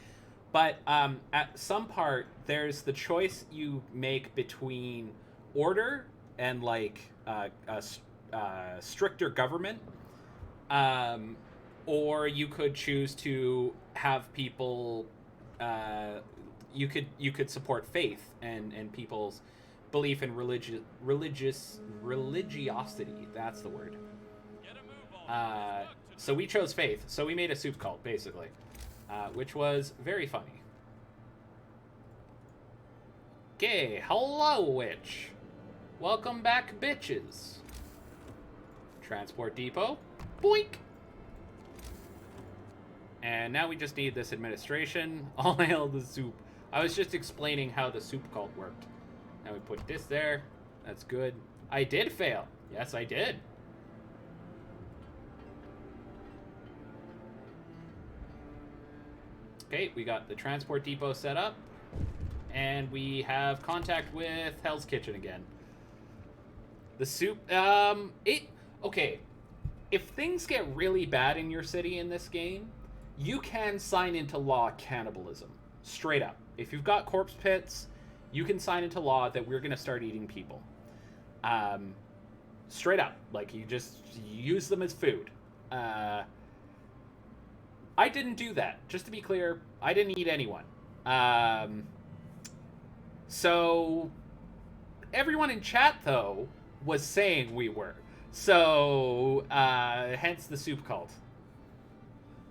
But at some part, there's the choice you make between order and stricter government, or you could choose to have people. You could support faith and people's belief in religiosity. That's the word. So we chose faith. So we made a soup cult, basically. Which was very funny. Okay, hello, witch. Welcome back, bitches. Transport depot. Boink. And now we just need this administration. All hail the soup. I was just explaining how the soup cult worked. Now we put this there. That's good. I did fail. Yes, I did. Okay, we got the transport depot set up, and we have contact with Hell's Kitchen again. The soup, okay, if things get really bad in your city in this game, you can sign into law cannibalism. Straight up. If you've got corpse pits, you can sign into law that we're going to start eating people. Straight up. Like, you just use them as food. I didn't do that. Just to be clear, I didn't eat anyone. So, everyone in chat, though, was saying we were. So, hence the soup cult.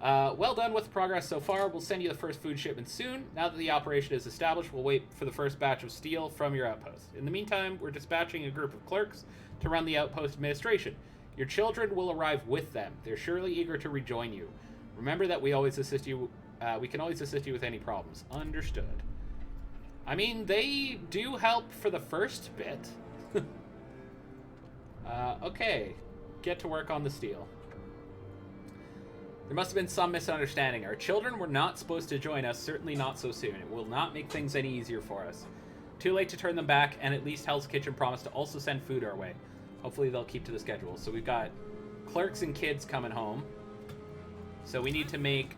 Well done with the progress so far. We'll send you the first food shipment soon. Now that the operation is established, we'll wait for the first batch of steel from your outpost. In the meantime, we're dispatching a group of clerks to run the outpost administration. Your children will arrive with them. They're surely eager to rejoin you. Remember that we always assist you. We can always assist you with any problems. Understood. I mean, they do help for the first bit. Okay. Get to work on the steel. There must have been some misunderstanding. Our children were not supposed to join us, certainly not so soon. It will not make things any easier for us. Too late to turn them back, and at least Hell's Kitchen promised to also send food our way. Hopefully they'll keep to the schedule. So we've got clerks and kids coming home. So we need to make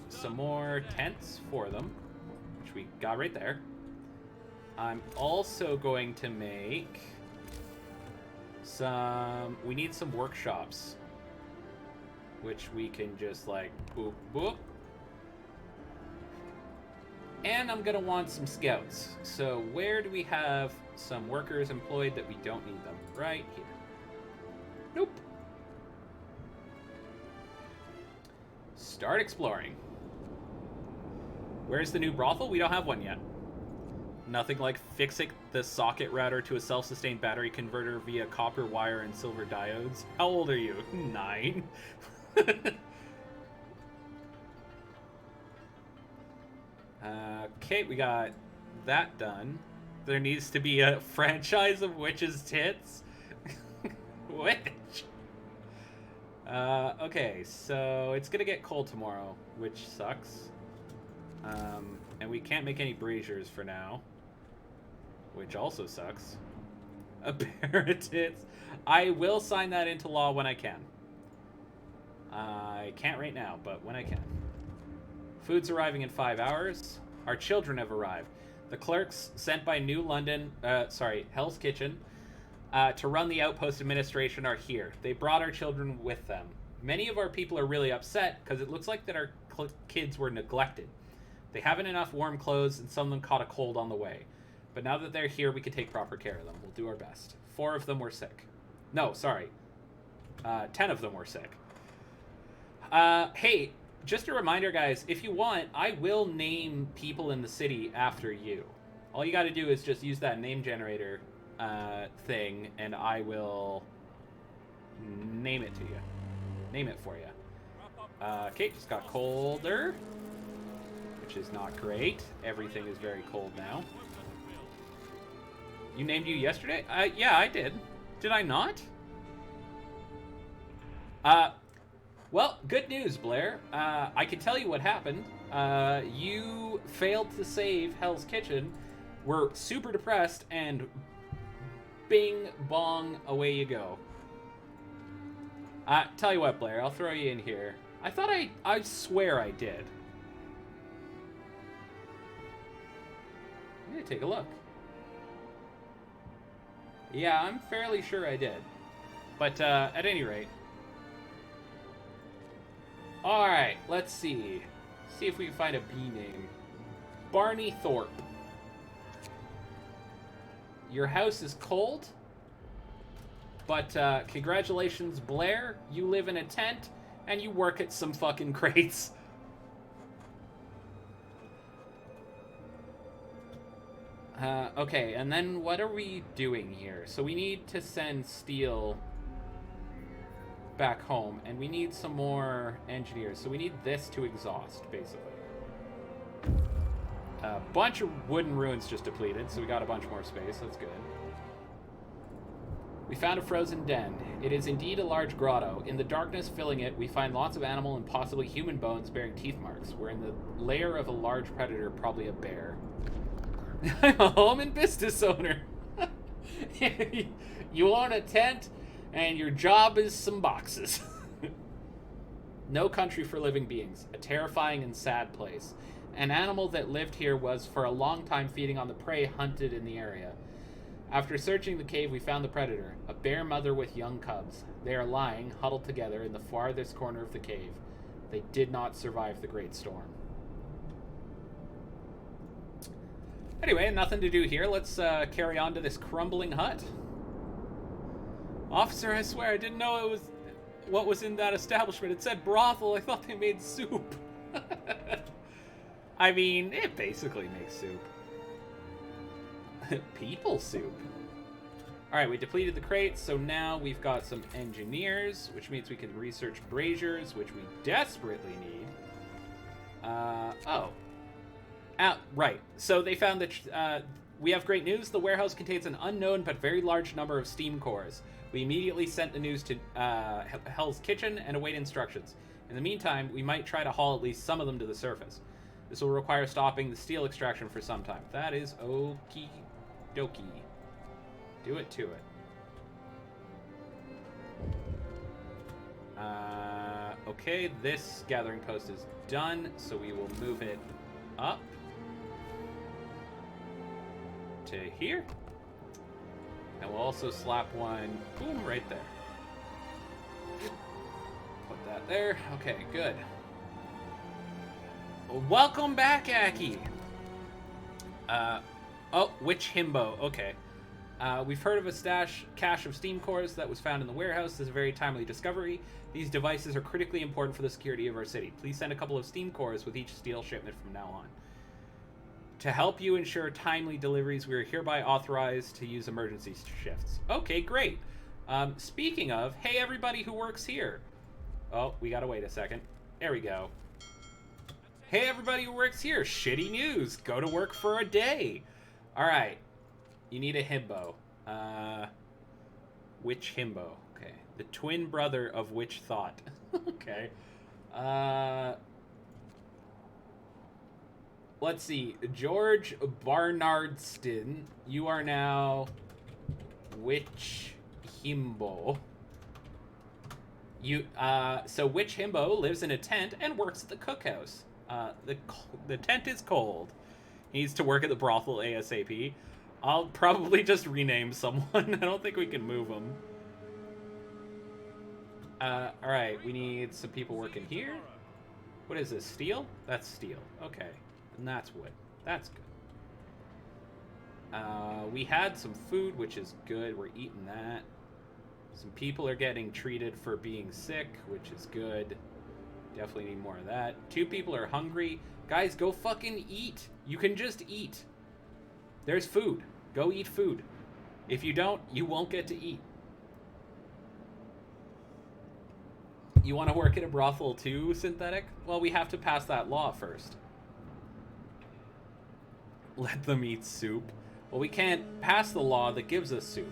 some more tents for them, which we got right there. I'm also going to make some... We need some workshops, which we can just like boop boop. And I'm gonna want some scouts. So where do we have some workers employed that we don't need them? Right here. Nope. Start exploring. Where's the new brothel? We don't have one yet. Nothing like fixing the socket router to a self-sustained battery converter via copper wire and silver diodes. How old are you? 9. Okay, we got that done. There needs to be a franchise of Witch's Tits. Witch. Okay, so it's gonna get cold tomorrow, which sucks. And we can't make any braziers for now, which also sucks. A pair of tits. I will sign that into law when I can. I can't right now, but when I can. Food's arriving in 5 hours. Our children have arrived. The clerks sent by Hell's Kitchen, to run the outpost administration are here. They brought our children with them. Many of our people are really upset because it looks like that our kids were neglected. They haven't enough warm clothes and some of them caught a cold on the way. But now that they're here, we can take proper care of them. We'll do our best. 4 of them were sick. No, sorry. 10 of them were sick. Hey, just a reminder, guys, if you want, I will name people in the city after you. All you got to do is just use that name generator thing, and I will name it to you. Name it for you. Okay, just got colder, which is not great. Everything is very cold now. You named you yesterday? Yeah, I did. Did I not? Well, good news, Blair. I can tell you what happened. You failed to save Hell's Kitchen. We're super depressed, and bing, bong, away you go. Tell you what, Blair, I'll throw you in here. I swear I did. I'm gonna take a look. Yeah, I'm fairly sure I did. But, at any rate. Alright, let's see. See if we can find a B name. Barney Thorpe. Your house is cold? But, congratulations, Blair. You live in a tent, and you work at some fucking crates. Okay, and then what are we doing here? So we need to send steel back home, and we need some more engineers. So we need this to exhaust, basically. A bunch of wooden ruins just depleted, so we got a bunch more space. That's good. We found a frozen den. It is indeed a large grotto. In the darkness filling it, we find lots of animal and possibly human bones bearing teeth marks. We're in the lair of a large predator, probably a bear. I'm a home and business owner. You own a tent, and your job is some boxes. No country for living beings. A terrifying and sad place. An animal that lived here was for a long time feeding on the prey hunted in the area. After searching the cave, we found the predator, a bear mother with young cubs. They are lying, huddled together, in the farthest corner of the cave. They did not survive the great storm. Anyway, nothing to do here. Let's carry on to this crumbling hut. Officer, I swear, I didn't know it was what was in that establishment. It said brothel. I thought they made soup. I mean, it basically makes soup. People soup. Alright, we depleted the crates, so now we've got some engineers, which means we can research braziers, which we desperately need. Right. So they found that we have great news. The warehouse contains an unknown but very large number of steam cores. We immediately sent the news to Hell's Kitchen and await instructions. In the meantime, we might try to haul at least some of them to the surface. This will require stopping the steel extraction for some time. That is okie dokie. Do it to it. Okay, this gathering post is done, so we will move it up to here. And we'll also slap one, boom, right there. Put that there. Okay, good. Welcome back, Aki. Witch Himbo. Okay. We've heard of a cache of steam cores that was found in the warehouse. This is a very timely discovery. These devices are critically important for the security of our city. Please send a couple of steam cores with each steel shipment from now on. To help you ensure timely deliveries, we are hereby authorized to use emergency shifts. Okay, great. Speaking of, hey, everybody who works here. Oh, we gotta wait a second. There we go. Hey, everybody who works here. Shitty news. Go to work for a day. All right. You need a himbo. Witch Himbo. Okay. The twin brother of Witch Thought. Okay. Let's see. George Barnardston. You are now Witch Himbo. So Witch Himbo lives in a tent and works at the cookhouse. The tent is cold. He needs to work at the brothel ASAP. I'll probably just rename someone. I don't think we can move them. Alright, we need some people working here. What is this, steel? That's steel. Okay. And that's wood. That's good. We had some food, which is good. We're eating that. Some people are getting treated for being sick, which is good. Definitely need more of that. 2 people are hungry. Guys, go fucking eat. You can just eat. There's food. Go eat food. If you don't, you won't get to eat. You want to work at a brothel too, Synthetic? Well, we have to pass that law first. Let them eat soup. Well, we can't pass the law that gives us soup.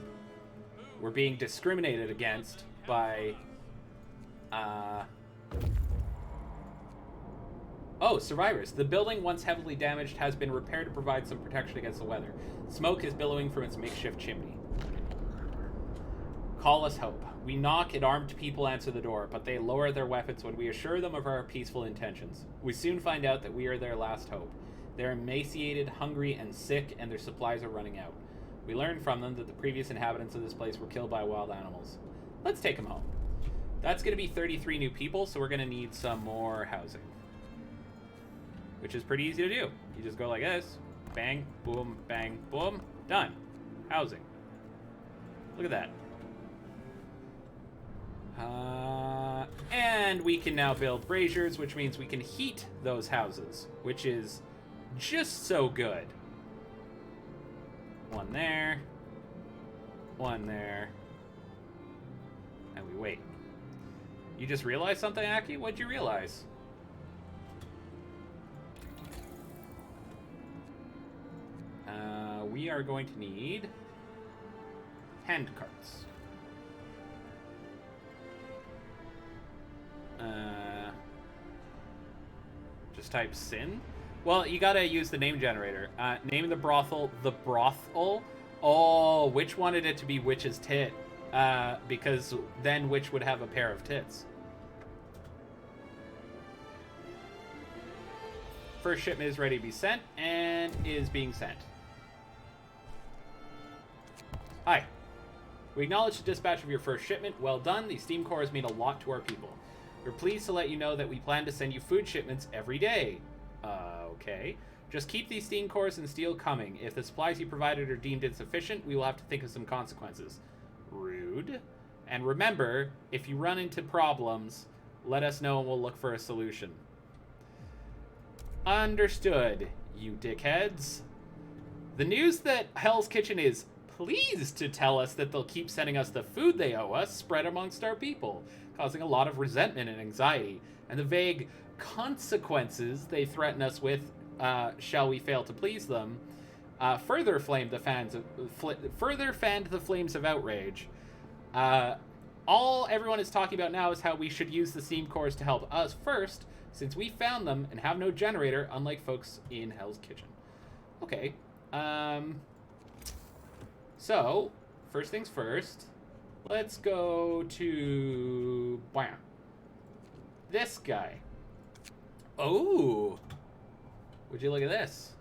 We're being discriminated against by... Oh, survivors. The building, once heavily damaged, has been repaired to provide some protection against the weather. Smoke is billowing from its makeshift chimney. Call us hope. We knock and armed people answer the door, but they lower their weapons when we assure them of our peaceful intentions. We soon find out that we are their last hope. They're emaciated, hungry, and sick, and their supplies are running out. We learn from them that the previous inhabitants of this place were killed by wild animals. Let's take them home. That's going to be 33 new people, so we're going to need some more housing. Which is pretty easy to do. You just go like this. Bang, boom, bang, boom. Done. Housing. Look at that. And we can now build braziers, which means we can heat those houses, which is just so good. One there. One there. And we wait. You just realized something, Aki? What'd you realize? We are going to need hand carts. Just type sin. Well, you gotta use the name generator. Name the brothel the brothel. Oh, Witch wanted it to be Witch's tit, because then Witch would have a pair of tits. first shipment is ready to be sent and is being sent. Hi. We acknowledge the dispatch of your first shipment. Well done. These steam cores mean a lot to our people. We're pleased to let you know that we plan to send you food shipments every day. Okay. Just keep these steam cores and steel coming. If the supplies you provided are deemed insufficient, we will have to think of some consequences. Rude. And remember, if you run into problems, let us know and we'll look for a solution. Understood, you dickheads. The news that Hell's Kitchen is pleased to tell us that they'll keep sending us the food they owe us spread amongst our people, causing a lot of resentment and anxiety, and the vague consequences they threaten us with, shall we fail to please them, further fanned the flames of outrage. All everyone is talking about now is how we should use the steam cores to help us first, since we found them and have no generator, unlike folks in Hell's Kitchen. Okay. So, first things first, let's go to... Bam. This guy. Oh! Would you look at this?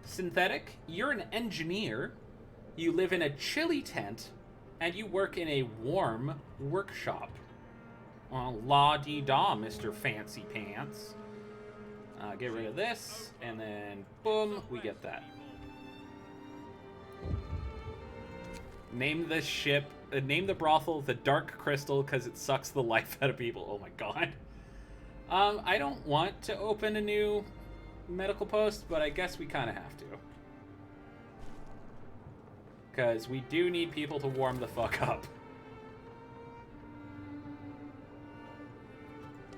Synthetic, you're an engineer, you live in a chilly tent, and you work in a warm workshop. Well, la-dee-da, Mr. Fancy Pants. Get rid of this, and then, boom, we get that. Name this ship, name the brothel the Dark Crystal, because it sucks the life out of people. Oh my god. I don't want to open a new medical post, but I guess we kind of have to. Because we do need people to warm the fuck up.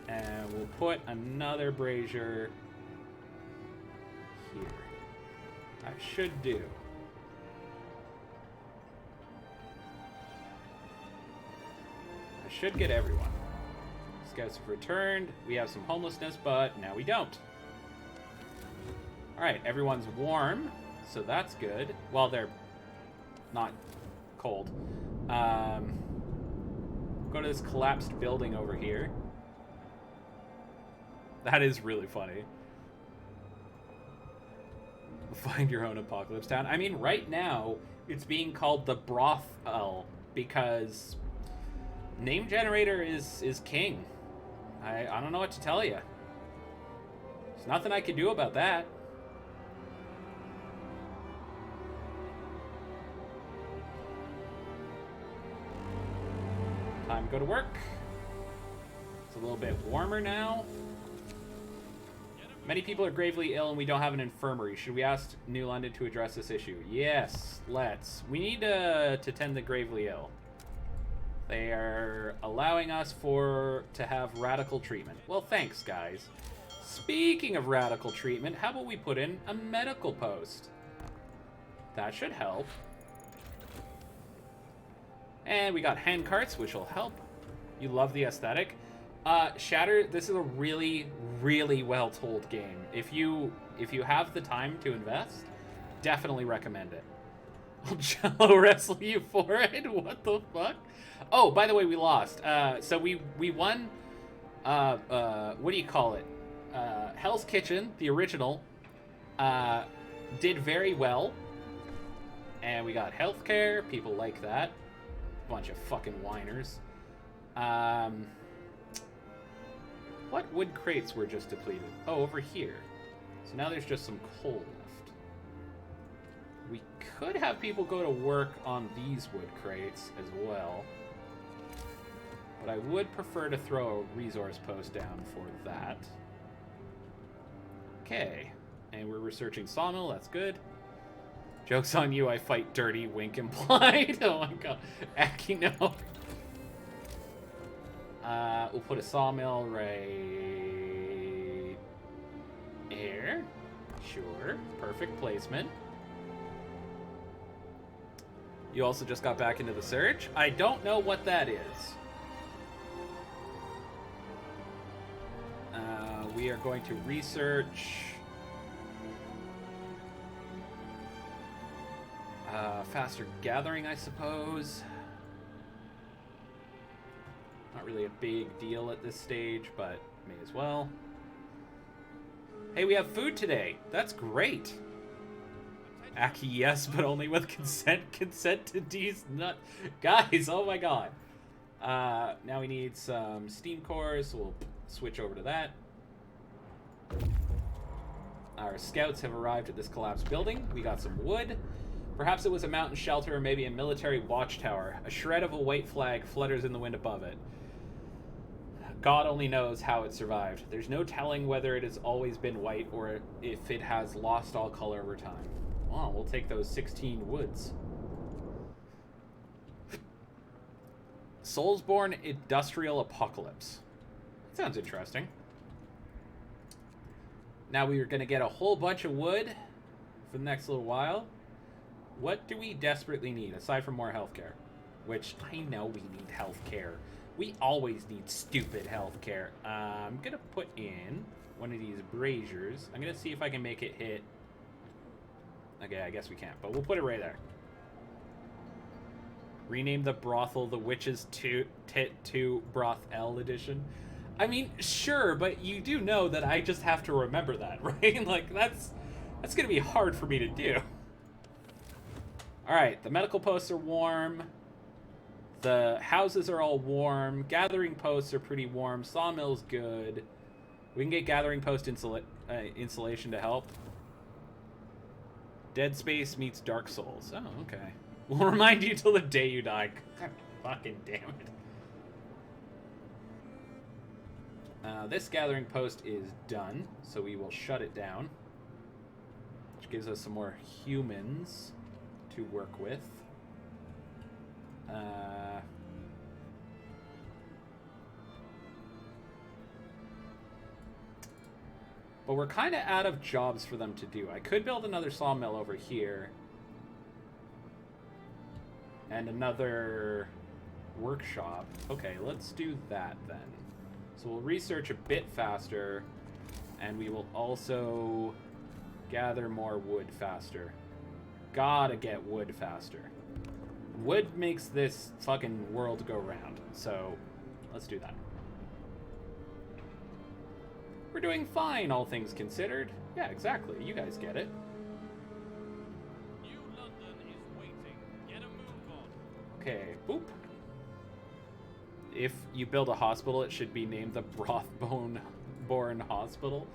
And we'll put another brazier here. I should do. I should get everyone. Scouts have returned. We have some homelessness, but now we don't. Alright, everyone's warm, so that's good. Well, they're not cold. Go to this collapsed building over here. That is really funny. Find your own apocalypse town. I mean, right now, it's being called the Brothel because name generator is king. I don't know what to tell you. There's nothing I can do about that. Time to go to work. It's a little bit warmer now. Many people are gravely ill and we don't have an infirmary. Should we ask New London to address this issue? Yes, let's. We need to tend the gravely ill. They are allowing us to have radical treatment. Well, thanks, guys. Speaking of radical treatment, how about we put in a medical post? That should help. And we got hand carts, which will help. You love the aesthetic. Shatter, this is a really, really well-told game. If you have the time to invest, definitely recommend it. I'll jello wrestle you for it? What the fuck? Oh, by the way, we lost. So we won, what do you call it? Hell's Kitchen, the original, did very well. And we got healthcare. People like that. Bunch of fucking whiners. What wood crates were just depleted? Oh, over here. So now there's just some coal left. We could have people go to work on these wood crates as well. But I would prefer to throw a resource post down for that. Okay. And we're researching sawmill. That's good. Joke's on you, I fight dirty, wink implied. Oh my god. Aki, no. We'll put a sawmill right here. Sure. Perfect placement. You also just got back into the surge. I don't know what that is. We are going to research faster gathering, I suppose. Not really a big deal at this stage, but may as well. Hey, we have food today. That's great. Aki, yes, but only with consent. Consent to D's nut. Guys, oh my god. Now we need some steam cores, so we'll switch over to that. Our scouts have arrived at this collapsed building. We got some wood. Perhaps it was a mountain shelter or maybe a military watchtower. A shred of a white flag flutters in the wind above it. God only knows how it survived. There's no telling whether it has always been white or if it has lost all color over time. Well, we'll take those 16 woods. Soulsborne Industrial Apocalypse. That sounds interesting. Now we are going to get a whole bunch of wood for the next little while. What do we desperately need, aside from more healthcare? Which, I know we need healthcare. We always need stupid healthcare. I'm going to put in one of these braziers. I'm going to see if I can make it hit. Okay, I guess we can't, but we'll put it right there. Rename the brothel the Witches Tit 2 Brothel Edition. I mean, sure, but you do know that I just have to remember that, right? Like, that's going to be hard for me to do. Alright, the medical posts are warm. The houses are all warm. Gathering posts are pretty warm. Sawmill's good. We can get gathering post insulation to help. Dead Space meets Dark Souls. Oh, okay. We'll remind you till the day you die. God fucking damn it. This gathering post is done, so we will shut it down. Which gives us some more humans to work with. But we're kind of out of jobs for them to do. I could build another sawmill over here. And another workshop. Okay, let's do that then. So we'll research a bit faster. And we will also gather more wood faster. Gotta get wood faster. Wood makes this fucking world go round. So let's do that. We're doing fine, all things considered. Yeah, exactly. You guys get it. New London is waiting. Get a move on. Okay, boop. If you build a hospital, it should be named the Brothbone-born Hospital.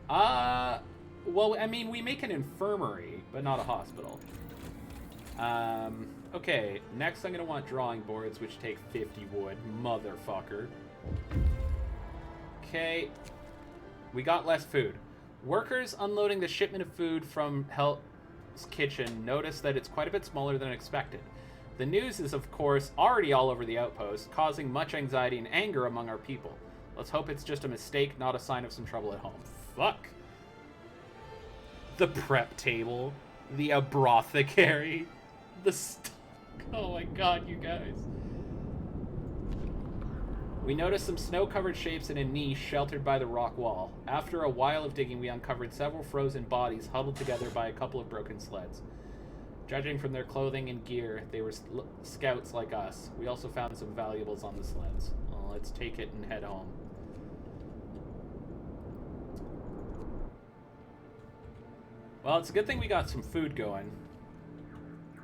Well, I mean, we make an infirmary, but not a hospital. Okay, next I'm going to want drawing boards, which take 50 wood. Motherfucker. Okay. We got less food. Workers unloading the shipment of food from Hell's Kitchen notice that it's quite a bit smaller than expected. The news is, of course, already all over the outpost, causing much anxiety and anger among our people. Let's hope it's just a mistake, not a sign of some trouble at home. Fuck. The prep table. The abrothecary. The stock. Oh my god, you guys. We noticed some snow-covered shapes in a niche sheltered by the rock wall. After a while of digging, we uncovered several frozen bodies huddled together by a couple of broken sleds. Judging from their clothing and gear, they were scouts like us. We also found some valuables on the sleds. Well, let's take it and head home. Well, it's a good thing we got some food going.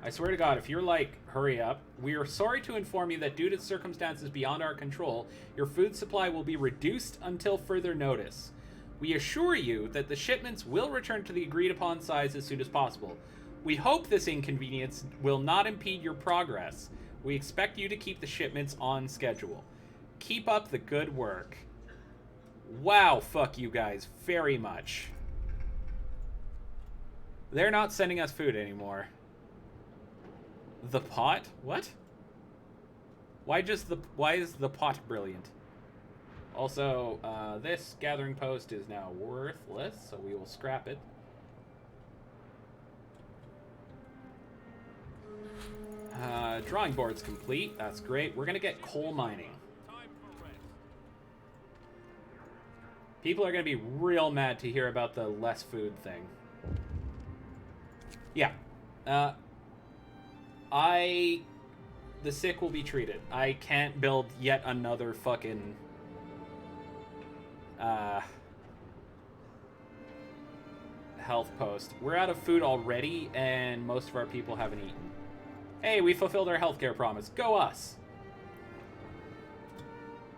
I swear to God, if you're like, hurry up, we are sorry to inform you that due to circumstances beyond our control, your food supply will be reduced until further notice. We assure you that the shipments will return to the agreed upon size as soon as possible. We hope this inconvenience will not impede your progress. We expect you to keep the shipments on schedule. Keep up the good work. Wow, fuck you guys very much. They're not sending us food anymore. The pot? What? Why is the pot brilliant? Also, this gathering post is now worthless, so we will scrap it. Drawing board's complete. That's great. We're gonna get coal mining. People are gonna be real mad to hear about the less food thing. Yeah. The sick will be treated. I can't build yet another fucking health post. We're out of food already, and most of our people haven't eaten. Hey, we fulfilled our healthcare promise. Go us!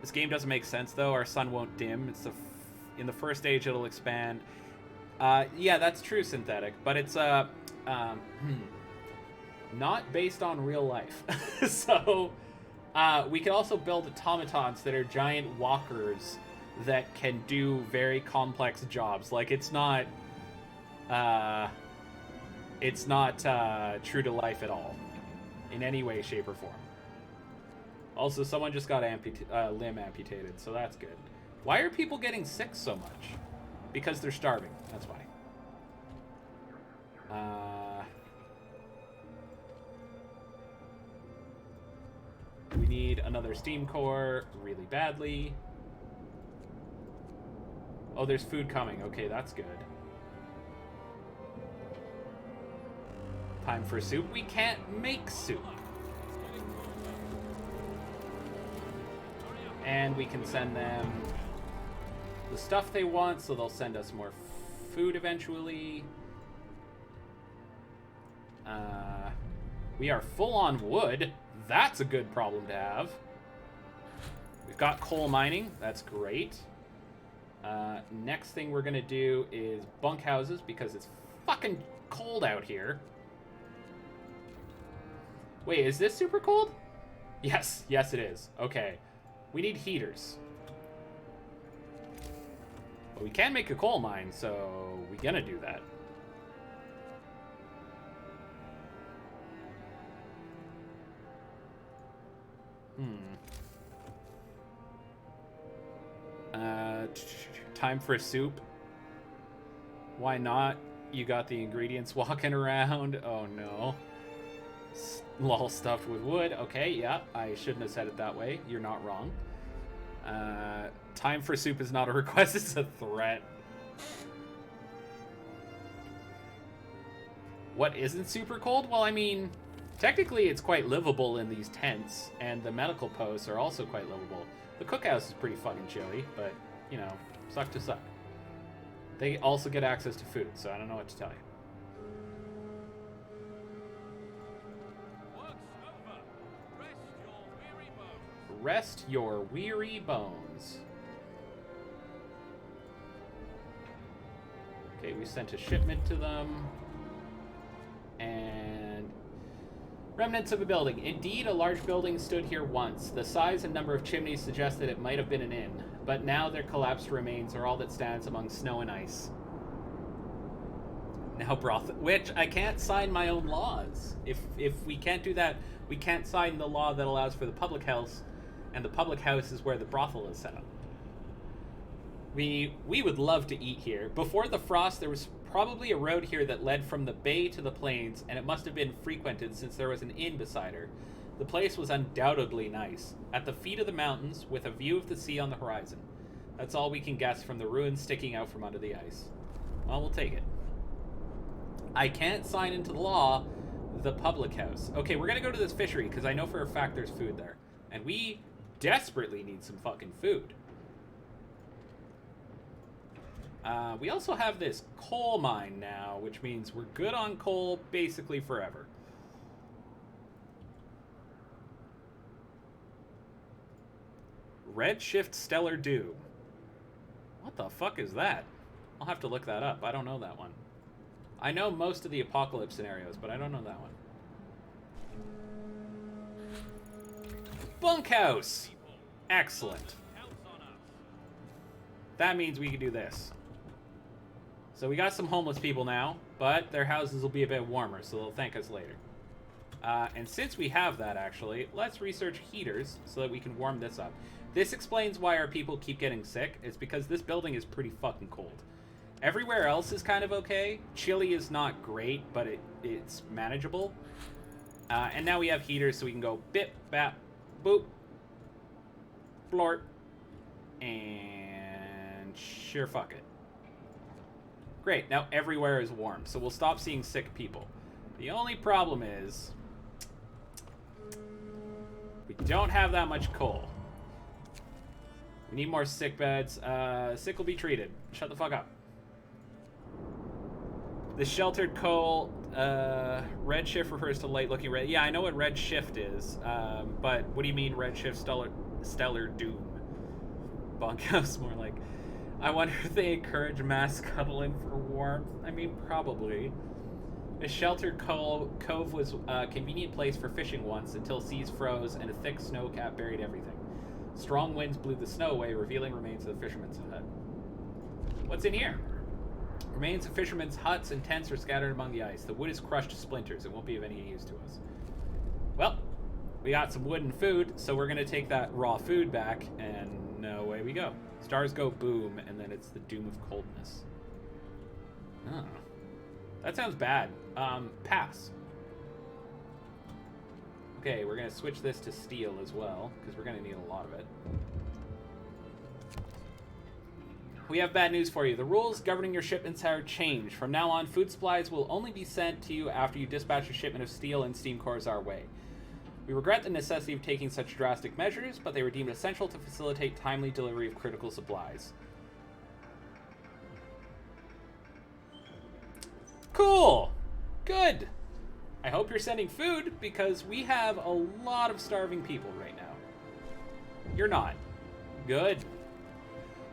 This game doesn't make sense, though. Our sun won't dim. It's in the first stage, it'll expand. Yeah, that's true, Synthetic, but it's not based on real life. So, we can also build automatons that are giant walkers that can do very complex jobs. Like, it's not true to life at all, in any way, shape, or form. Also, someone just got limb amputated, so that's good. Why are people getting sick so much? Because they're starving. That's why. We need another steam core really badly. Oh, there's food coming. Okay, that's good. Time for soup. We can't make soup. And we can send them the stuff they want, so they'll send us more food eventually. We are full on wood. That's a good problem to have. We've got coal mining. That's great. Next thing we're going to do is bunkhouses, because it's fucking cold out here. Wait, is this super cold? Yes, yes it is. Okay. We need heaters. But we can make a coal mine, so we're gonna do that. Time for soup. Why not? You got the ingredients walking around. Oh no. Lol, stuffed with wood. Okay, yeah, I shouldn't have said it that way. You're not wrong. Time for soup is not a request, it's a threat. What isn't super cold? Well, I mean, technically it's quite livable in these tents, and the medical posts are also quite livable. The cookhouse is pretty fucking chilly, but, you know, suck to suck. They also get access to food, so I don't know what to tell you. Rest your weary bones. Okay, we sent a shipment to them. And remnants of a building. Indeed, a large building stood here once. The size and number of chimneys suggest that it might have been an inn, but now their collapsed remains are all that stands among snow and ice. Now brothel, which I can't sign my own laws. If we can't do that, we can't sign the law that allows for the public house. And the public house is where the brothel is set up. We would love to eat here. Before the frost, there was probably a road here that led from the bay to the plains, and it must have been frequented since there was an inn beside her. The place was undoubtedly nice, at the feet of the mountains, with a view of the sea on the horizon. That's all we can guess from the ruins sticking out from under the ice. Well, we'll take it. I can't sign into the law the public house. Okay, we're gonna go to this fishery, because I know for a fact there's food there. And we desperately need some fucking food. We also have this coal mine now, which means we're good on coal basically forever. Redshift Stellar Dew. What the fuck is that? I'll have to look that up. I don't know that one. I know most of the apocalypse scenarios, but I don't know that one. Bunkhouse! Excellent. That means we can do this. So we got some homeless people now, but their houses will be a bit warmer, so they'll thank us later. And since we have that, actually, let's research heaters so that we can warm this up. This explains why our people keep getting sick. It's because this building is pretty fucking cold. Everywhere else is kind of okay. Chile is not great, but it's manageable. And now we have heaters, so we can go bip, bap, boop, blort, and sure fuck it. Great, now everywhere is warm, so we'll stop seeing sick people. The only problem is we don't have that much coal. We need more sick beds. Sick will be treated. Shut the fuck up. The sheltered coal, red shift refers to light looking red. Yeah, I know what red shift is, but what do you mean red shift stellar doom? Bunkhouse, more like. I wonder if they encourage mass cuddling for warmth. I mean, probably. A sheltered cove was a convenient place for fishing once until seas froze and a thick snow cap buried everything. Strong winds blew the snow away, revealing remains of the fishermen's hut. What's in here? Remains of fishermen's huts and tents are scattered among the ice. The wood is crushed to splinters. It won't be of any use to us. Well, we got some wood and food, so we're going to take that raw food back, and away we go. Stars go boom, and then it's the doom of coldness. Oh. That sounds bad. Pass. Okay, we're going to switch this to steel as well, because we're going to need a lot of it. We have bad news for you. The rules governing your shipments are changed. From now on, food supplies will only be sent to you after you dispatch a shipment of steel and steam cores our way. We regret the necessity of taking such drastic measures, but they were deemed essential to facilitate timely delivery of critical supplies. Cool! Good! I hope you're sending food, because we have a lot of starving people right now. You're not. Good.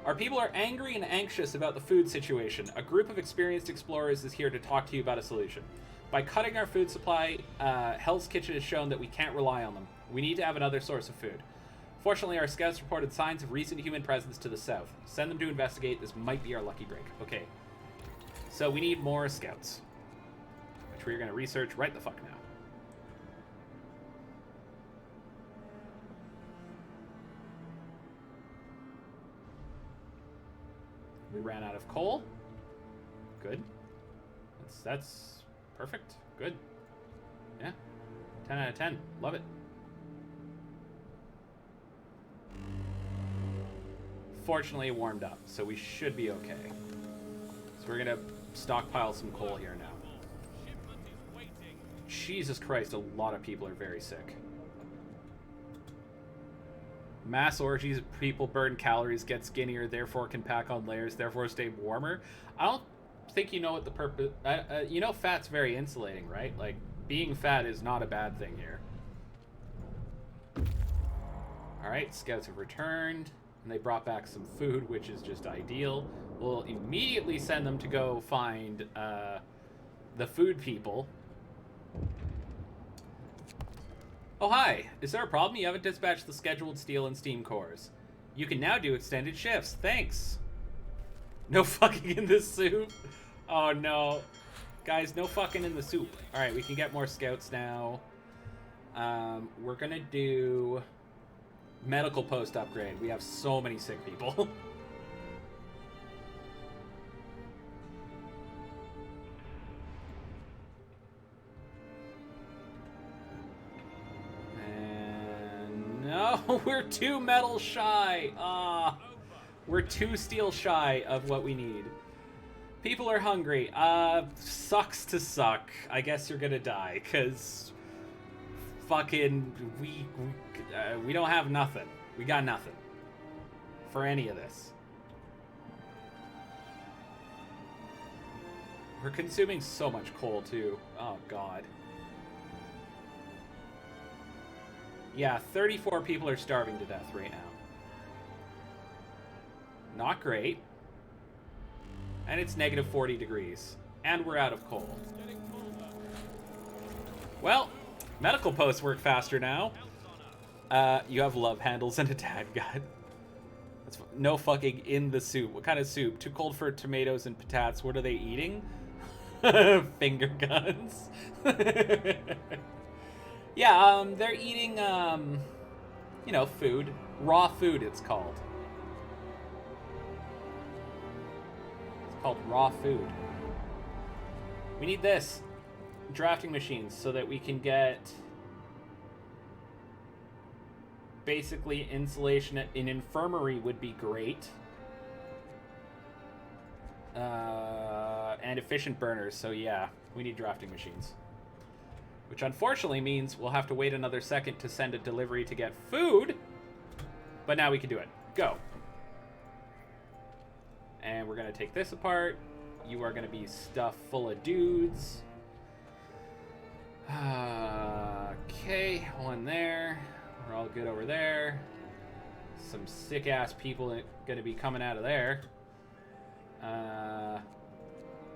Our people are angry and anxious about the food situation. A group of experienced explorers is here to talk to you about a solution. By cutting our food supply, Hell's Kitchen has shown that we can't rely on them. We need to have another source of food. Fortunately, our scouts reported signs of recent human presence to the south. Send them to investigate. This might be our lucky break. Okay. So we need more scouts, which we're going to research right the fuck now. We ran out of coal. Good. That's perfect. Good. Yeah. 10 out of 10. Love it. Fortunately, it warmed up, so we should be okay. So we're going to stockpile some coal here now. Jesus Christ, a lot of people are very sick. Mass orgies of people burn calories, get skinnier, therefore can pack on layers, therefore stay warmer. I don't think you know what the purpose... you know fat's very insulating, right? Like, being fat is not a bad thing here. Alright, scouts have returned, and they brought back some food, which is just ideal. We'll immediately send them to go find the food people. Oh, hi. Is there a problem? You haven't dispatched the scheduled steel and steam cores. You can now do extended shifts. Thanks. No fucking in the soup. Oh, no. Guys, no fucking in the soup. All right, we can get more scouts now. We're going to do medical post upgrade. We have so many sick people. No, we're 2 metal shy. We're 2 steel shy of what we need. People are hungry. Sucks to suck. I guess you're gonna die, cause fucking we don't have nothing. We got nothing for any of this. We're consuming so much coal too. Oh god. Yeah, 34 people are starving to death right now. Not great. And it's negative 40 degrees. And we're out of coal. Well, medical posts work faster now. You have love handles and a dad gun. That's no fucking in the soup. What kind of soup? Too cold for tomatoes and patatas. What are they eating? Finger guns. Yeah, they're eating, you know, food. Raw food, it's called. It's called raw food. We need this. Drafting machines, so that we can get... basically, insulation. An infirmary would be great. And efficient burners, so yeah, we need drafting machines. Which unfortunately means we'll have to wait another second to send a delivery to get food. But now we can do it. Go. And we're going to take this apart. you are going to be stuffed full of dudes. Okay, one there. We're all good over there. Some sick-ass people going to be coming out of there.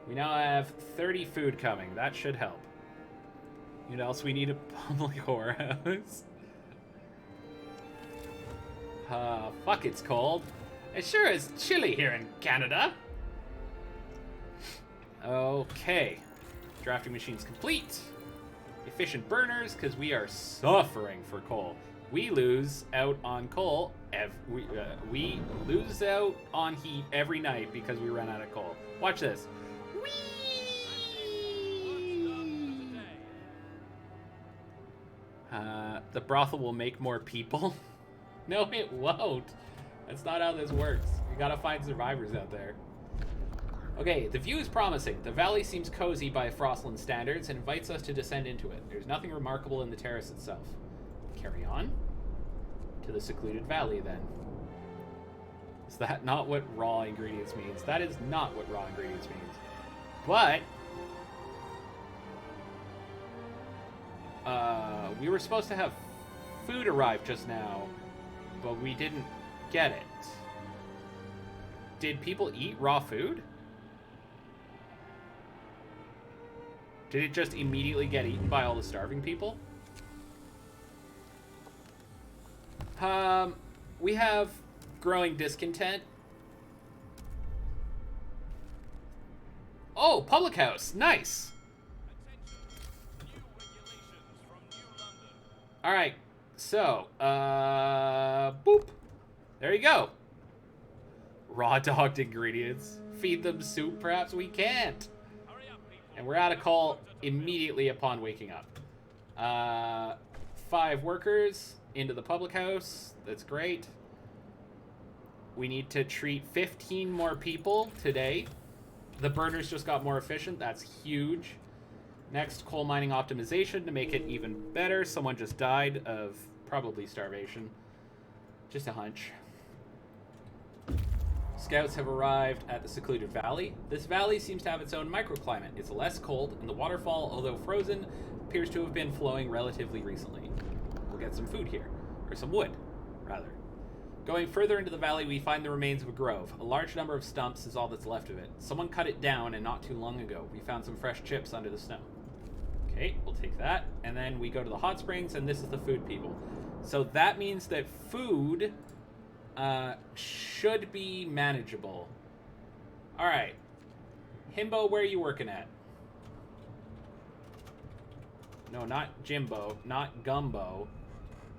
We now have 30 food coming. That should help. You know what else we need? A public whorehouse. Fuck, it's cold. It sure is chilly here in Canada. Okay. Drafting machine's complete. Efficient burners, because we are suffering for coal. We lose out on coal. We lose out on heat every night because we run out of coal. Watch this. Whee! The brothel will make more people. No, it won't. That's not how this works. You gotta find survivors out there. Okay, the view is promising. The valley seems cozy by Frostland standards and invites us to descend into it. There's nothing remarkable in the terrace itself. Carry on. To the secluded valley, then. Is that not what raw ingredients means? That is not what raw ingredients means. But we were supposed to have food arrive just now, but we didn't get it. Did people eat raw food? Did it just immediately get eaten by all the starving people? We have growing discontent. Oh, public house. Nice. All right. So, boop. There you go. Raw dogged ingredients. Feed them soup, perhaps? We can't. And we're out of coal immediately upon waking up. 5 workers into the public house. That's great. We need to treat 15 more people today. The burners just got more efficient. That's huge. Next, coal mining optimization to make it even better. Someone just died of probably starvation. Just a hunch. Scouts have arrived at the secluded valley. This valley seems to have its own microclimate. It's less cold, and the waterfall, although frozen, appears to have been flowing relatively recently. We'll get some food here. Or some wood, rather. Going further into the valley, we find the remains of a grove. A large number of stumps is all that's left of it. Someone cut it down, and not too long ago. We found some fresh chips under the snow. Okay, we'll take that. And then we go to the hot springs, and this is the food people. So that means that food should be manageable. Alright. Himbo, where are you working at? No, not Jimbo, not Gumbo.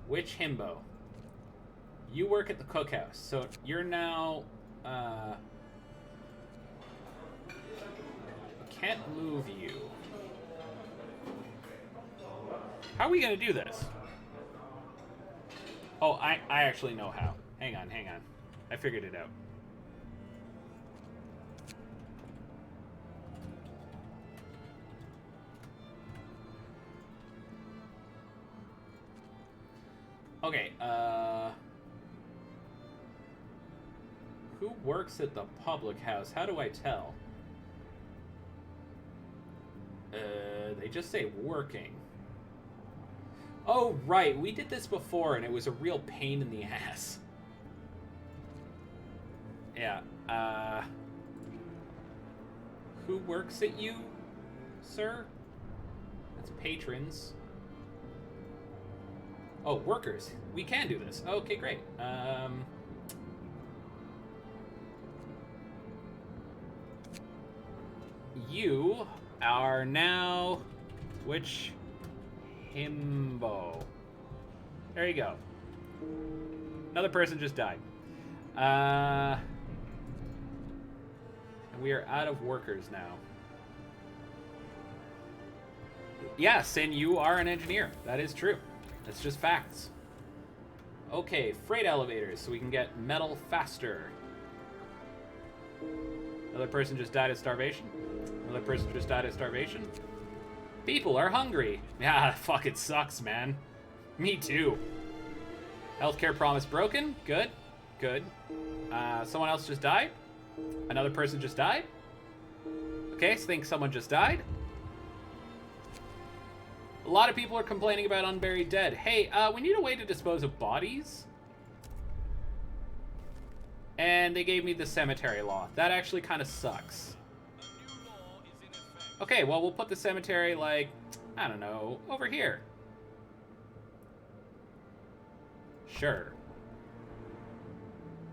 Which Himbo? You work at the cookhouse, so you're now, can't move you. How are we gonna do this? Oh, I actually know how. Hang on. I figured it out. Okay, who works at the public house? How do I tell? They just say working. Oh, right, we did this before and it was a real pain in the ass. Yeah, who works at you, sir? That's patrons. Oh, workers. We can do this. Okay, great. You are now... Which... Himbo. There you go. Another person just died. And we are out of workers now. Yes, and you are an engineer. That is true. That's just facts. Okay, freight elevators, so we can get metal faster. Another person just died of starvation. Another person just died of starvation. People are hungry. Yeah, fuck, it sucks, man. Me too. Healthcare promise broken. Good. Good. Someone else just died. Another person just died. Okay, I think someone just died. A lot of people are complaining about unburied dead. Hey, we need a way to dispose of bodies. And they gave me the cemetery law. That actually kind of sucks. Okay, well, we'll put the cemetery, like, I don't know, over here. Sure.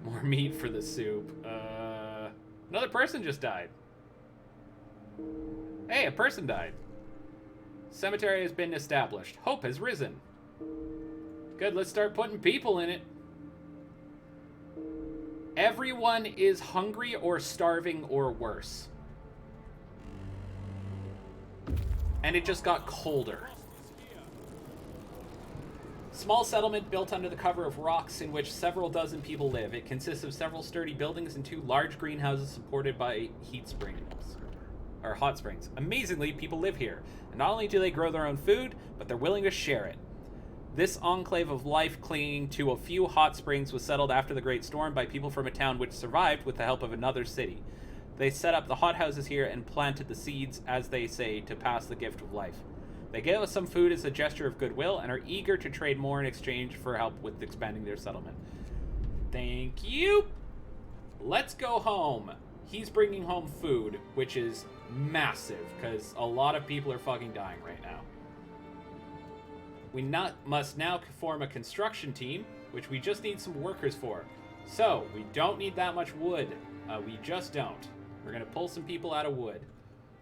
More meat for the soup. Another person just died. Hey, a person died. Cemetery has been established. Hope has risen. Good, let's start putting people in it. Everyone is hungry or starving or worse. And it just got colder. Small settlement built under the cover of rocks in which several dozen people live. It consists of several sturdy buildings and 2 large greenhouses supported by heat springs. Or hot springs. Amazingly, people live here. And not only do they grow their own food, but they're willing to share it. This enclave of life clinging to a few hot springs was settled after the Great Storm by people from a town which survived with the help of another city. They set up the hothouses here and planted the seeds, as they say, to pass the gift of life. They gave us some food as a gesture of goodwill and are eager to trade more in exchange for help with expanding their settlement. Thank you! Let's go home. He's bringing home food, which is massive, because a lot of people are fucking dying right now. We must now form a construction team, which we just need some workers for. So, we don't need that much wood. We just don't. We're going to pull some people out of wood.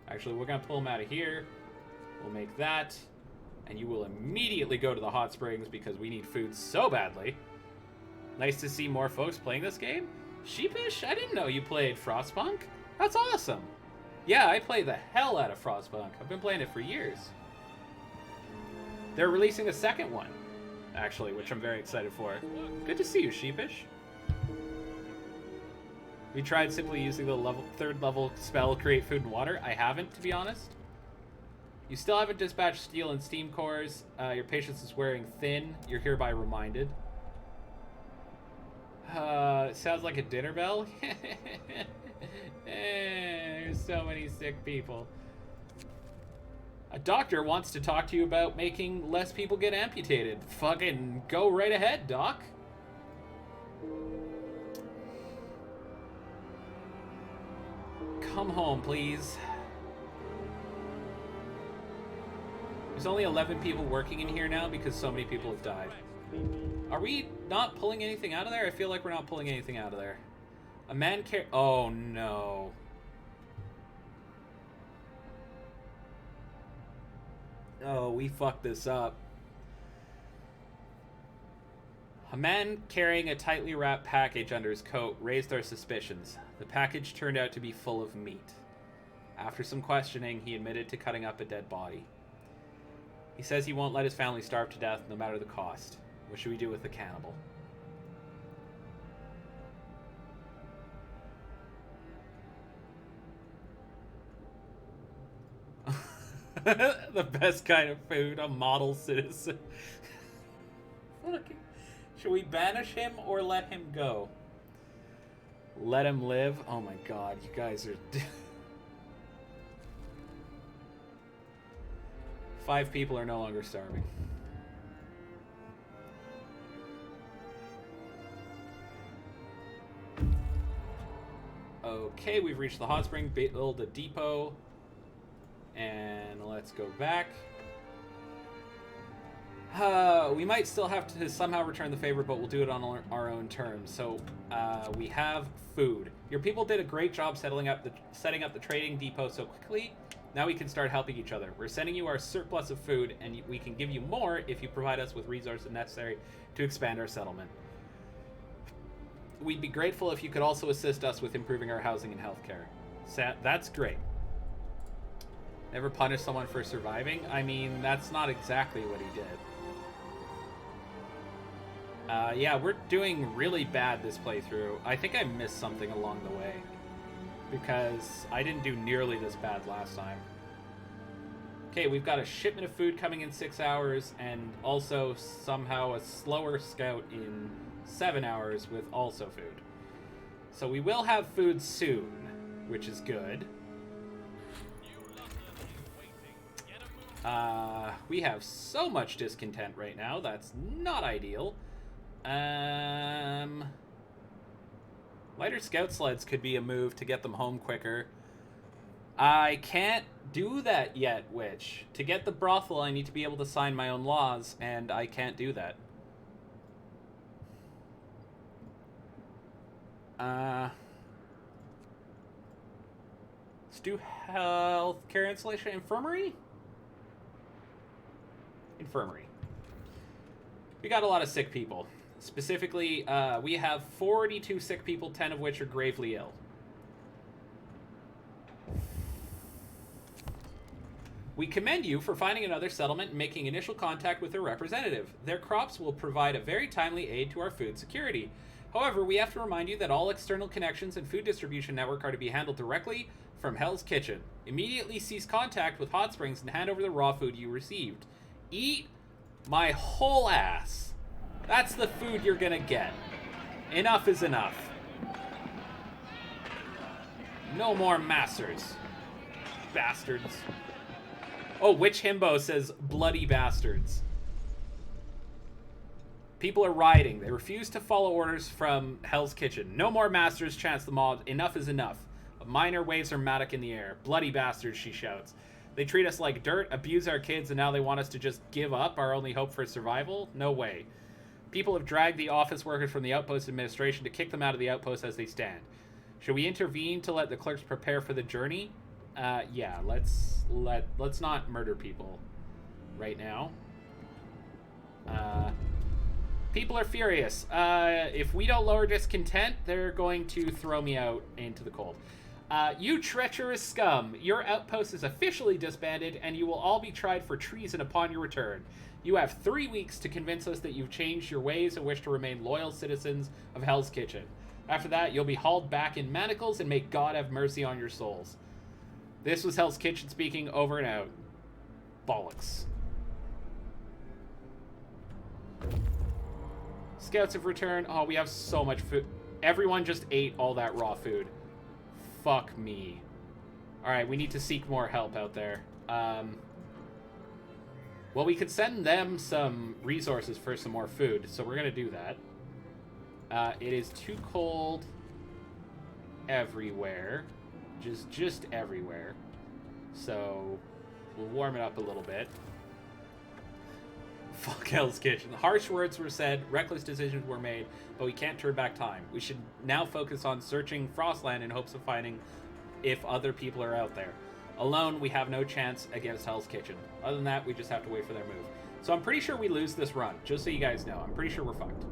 Actually, we're going to pull them out of here. We'll make that. And you will immediately go to the hot springs because we need food so badly. Nice to see more folks playing this game. Sheepish, I didn't know you played Frostpunk. That's awesome. Yeah, I play the hell out of Frostpunk. I've been playing it for years. They're releasing a second one, actually, which I'm very excited for. Good to see you, Sheepish. We tried simply using the third level spell, Create Food and Water. I haven't, to be honest. You still haven't dispatched steel and steam cores. Your patience is wearing thin. You're hereby reminded. It sounds like a dinner bell. There's so many sick people. A doctor wants to talk to you about making less people get amputated. Fucking go right ahead, doc. Come home, please. There's only 11 people working in here now because so many people have died. Are we not pulling anything out of there? I feel like we're not pulling anything out of there. A man oh, no. Oh, we fucked this up. A man carrying a tightly wrapped package under his coat raised our suspicions. The package turned out to be full of meat. After some questioning, he admitted to cutting up a dead body. He says he won't let his family starve to death no matter the cost. What should we do with the cannibal? The best kind of food, a model citizen. Should we banish him or let him go? Let him live? Oh my god, you guys are... 5 people are no longer starving. Okay, we've reached the hot spring, build a depot. And let's go back. We might still have to somehow return the favor, but we'll do it on our own terms. So we have food. Your people did a great job setting up the trading depot so quickly. Now we can start helping each other. We're sending you our surplus of food, and we can give you more if you provide us with resources necessary to expand our settlement. We'd be grateful if you could also assist us with improving our housing and healthcare. That's great. Never punish someone for surviving? I mean, that's not exactly what he did. Yeah, we're doing really bad this playthrough. I think I missed something along the way, because I didn't do nearly this bad last time. Okay, we've got a shipment of food coming in 6 hours, and also somehow a slower scout in 7 hours with also food. So we will have food soon, which is good. We have so much discontent right now. That's not ideal. Lighter scout sleds could be a move to get them home quicker. I can't do that yet, Witch. To get the brothel, I need to be able to sign my own laws, and I can't do that. Let's do healthcare installation. Infirmary? Infirmary. We got a lot of sick people. Specifically, we have 42 sick people, 10 of which are gravely ill. We commend you for finding another settlement and making initial contact with their representative. Their crops will provide a very timely aid to our food security. However, we have to remind you that all external connections and food distribution network are to be handled directly from Hell's Kitchen. Immediately cease contact with Hot Springs and hand over the raw food you received. Eat my whole ass. That's the food you're gonna get. Enough is enough. No more masters. Bastards. Oh, Witch Himbo says bloody bastards. People are rioting. They refuse to follow orders from Hell's Kitchen. No more masters, chants the mob. Enough is enough. A miner waves her mattock in the air. Bloody bastards, she shouts. They treat us like dirt, abuse our kids, and now they want us to just give up our only hope for survival? No way. People have dragged the office workers from the outpost administration to kick them out of the outpost as they stand. Should we intervene to let the clerks prepare for the journey? Yeah, let's not murder people right now. People are furious. If we don't lower discontent, they're going to throw me out into the cold. You treacherous scum, your outpost is officially disbanded, and you will all be tried for treason upon your return. You have 3 weeks to convince us that you've changed your ways and wish to remain loyal citizens of Hell's Kitchen. After that, you'll be hauled back in manacles, and may God have mercy on your souls. This was Hell's Kitchen speaking, over and out. Bollocks. Scouts have returned. Oh, we have so much food. Everyone just ate all that raw food. Fuck me. Alright, we need to seek more help out there. Well, we could send them some resources for some more food, so we're gonna do that. It is too cold everywhere. Just everywhere. So, we'll warm it up a little bit. Fuck Hell's Kitchen. Harsh words were said, reckless decisions were made, but we can't turn back time. We should now focus on searching Frostland in hopes of finding if other people are out there. Alone, we have no chance against Hell's Kitchen. Other than that, we just have to wait for their move. So I'm pretty sure we lose this run, just so you guys know. I'm pretty sure we're fucked.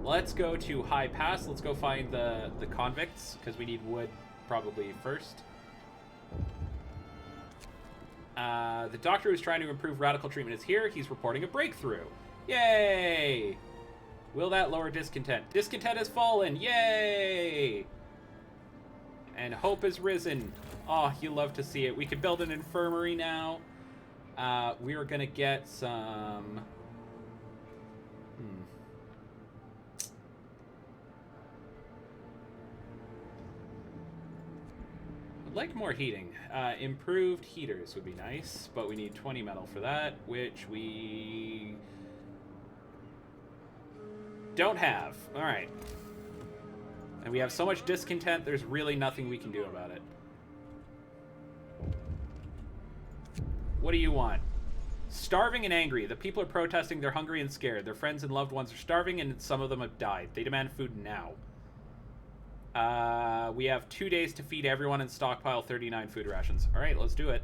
Let's go to High Pass. Let's go find the convicts, because we need wood probably first. The doctor who's trying to improve radical treatment is here. He's reporting a breakthrough. Yay! Will that lower discontent? Discontent has fallen. Yay! And hope has risen. Oh, you love to see it. We could build an infirmary now. We are going to get some... I'd like more heating. Improved heaters would be nice, but we need 20 metal for that, which we don't have. All right. And we have so much discontent, there's really nothing we can do about it. What do you want? Starving and angry. The people are protesting. They're hungry and scared. Their friends and loved ones are starving, and some of them have died. They demand food now. We have 2 days to feed everyone and stockpile 39 food rations. All right, let's do it.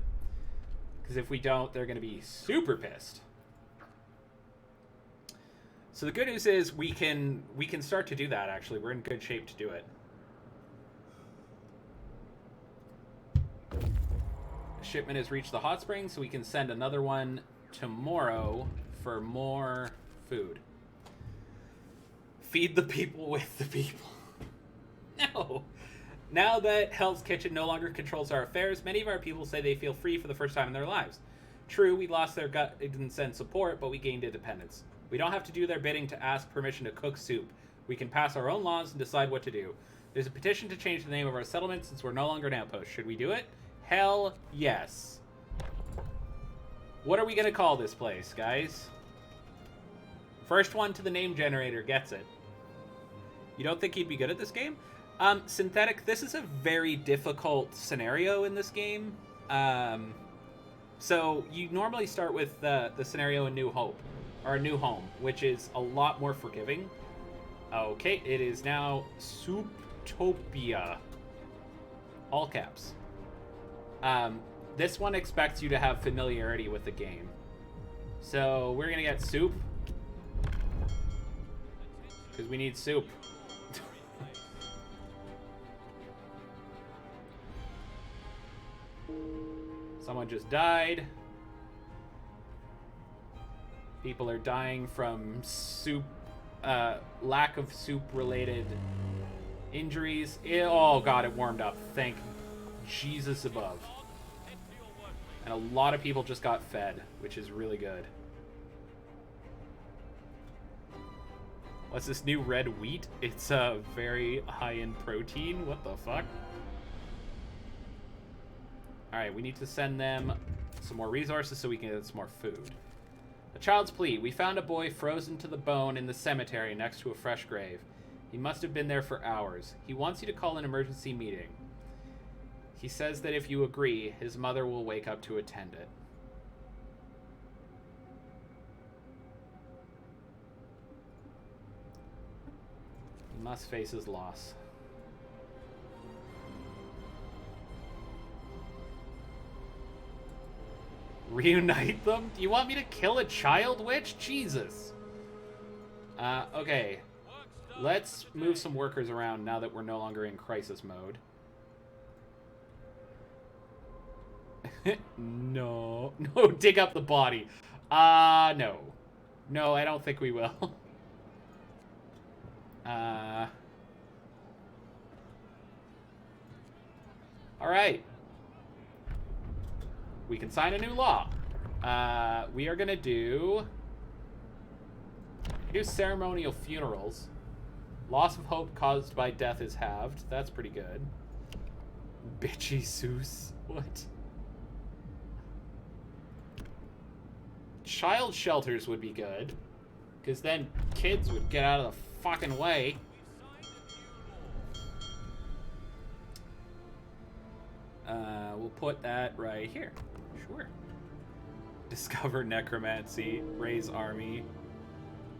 Because if we don't, they're going to be super pissed. So the good news is we can start to do that, actually. We're in good shape to do it. A shipment has reached the hot springs, so we can send another one tomorrow for more food. Feed the people with the people. No. Now that Hell's Kitchen no longer controls our affairs, many of our people say they feel free for the first time in their lives. True, we lost their guidance and support, but we gained independence. We don't have to do their bidding to ask permission to cook soup. We can pass our own laws and decide what to do. There's a petition to change the name of our settlement since we're no longer an outpost. Should we do it? Hell yes. What are we gonna call this place, guys? First one to the name generator gets it. You don't think he'd be good at this game? Synthetic, this is a very difficult scenario in this game. So you normally start with the scenario in New Hope, or New Home, which is a lot more forgiving. Okay, it is now Souptopia. All caps. This one expects you to have familiarity with the game. So we're gonna get soup. Because we need soup. Someone just died. People are dying from soup, lack of soup-related injuries. Oh god, it warmed up. Thank Jesus above. And a lot of people just got fed, which is really good. What's this new red wheat? It's very high in protein. What the fuck? Alright, we need to send them some more resources so we can get some more food. A child's plea. We found a boy frozen to the bone in the cemetery next to a fresh grave. He must have been there for hours. He wants you to call an emergency meeting. He says that if you agree, his mother will wake up to attend it. He must face his loss. Reunite them? Do you want me to kill a child witch? Jesus. Okay. Let's move some workers around now that we're no longer in crisis mode. No. No, dig up the body. No. No, I don't think we will. Alright. We can sign a new law. We are gonna do ceremonial funerals. Loss of hope caused by death is halved. That's pretty good. Bitchy Seuss. What? Child shelters would be good, because then kids would get out of the fucking way. We'll put that right here. Sure. Discover necromancy, raise army,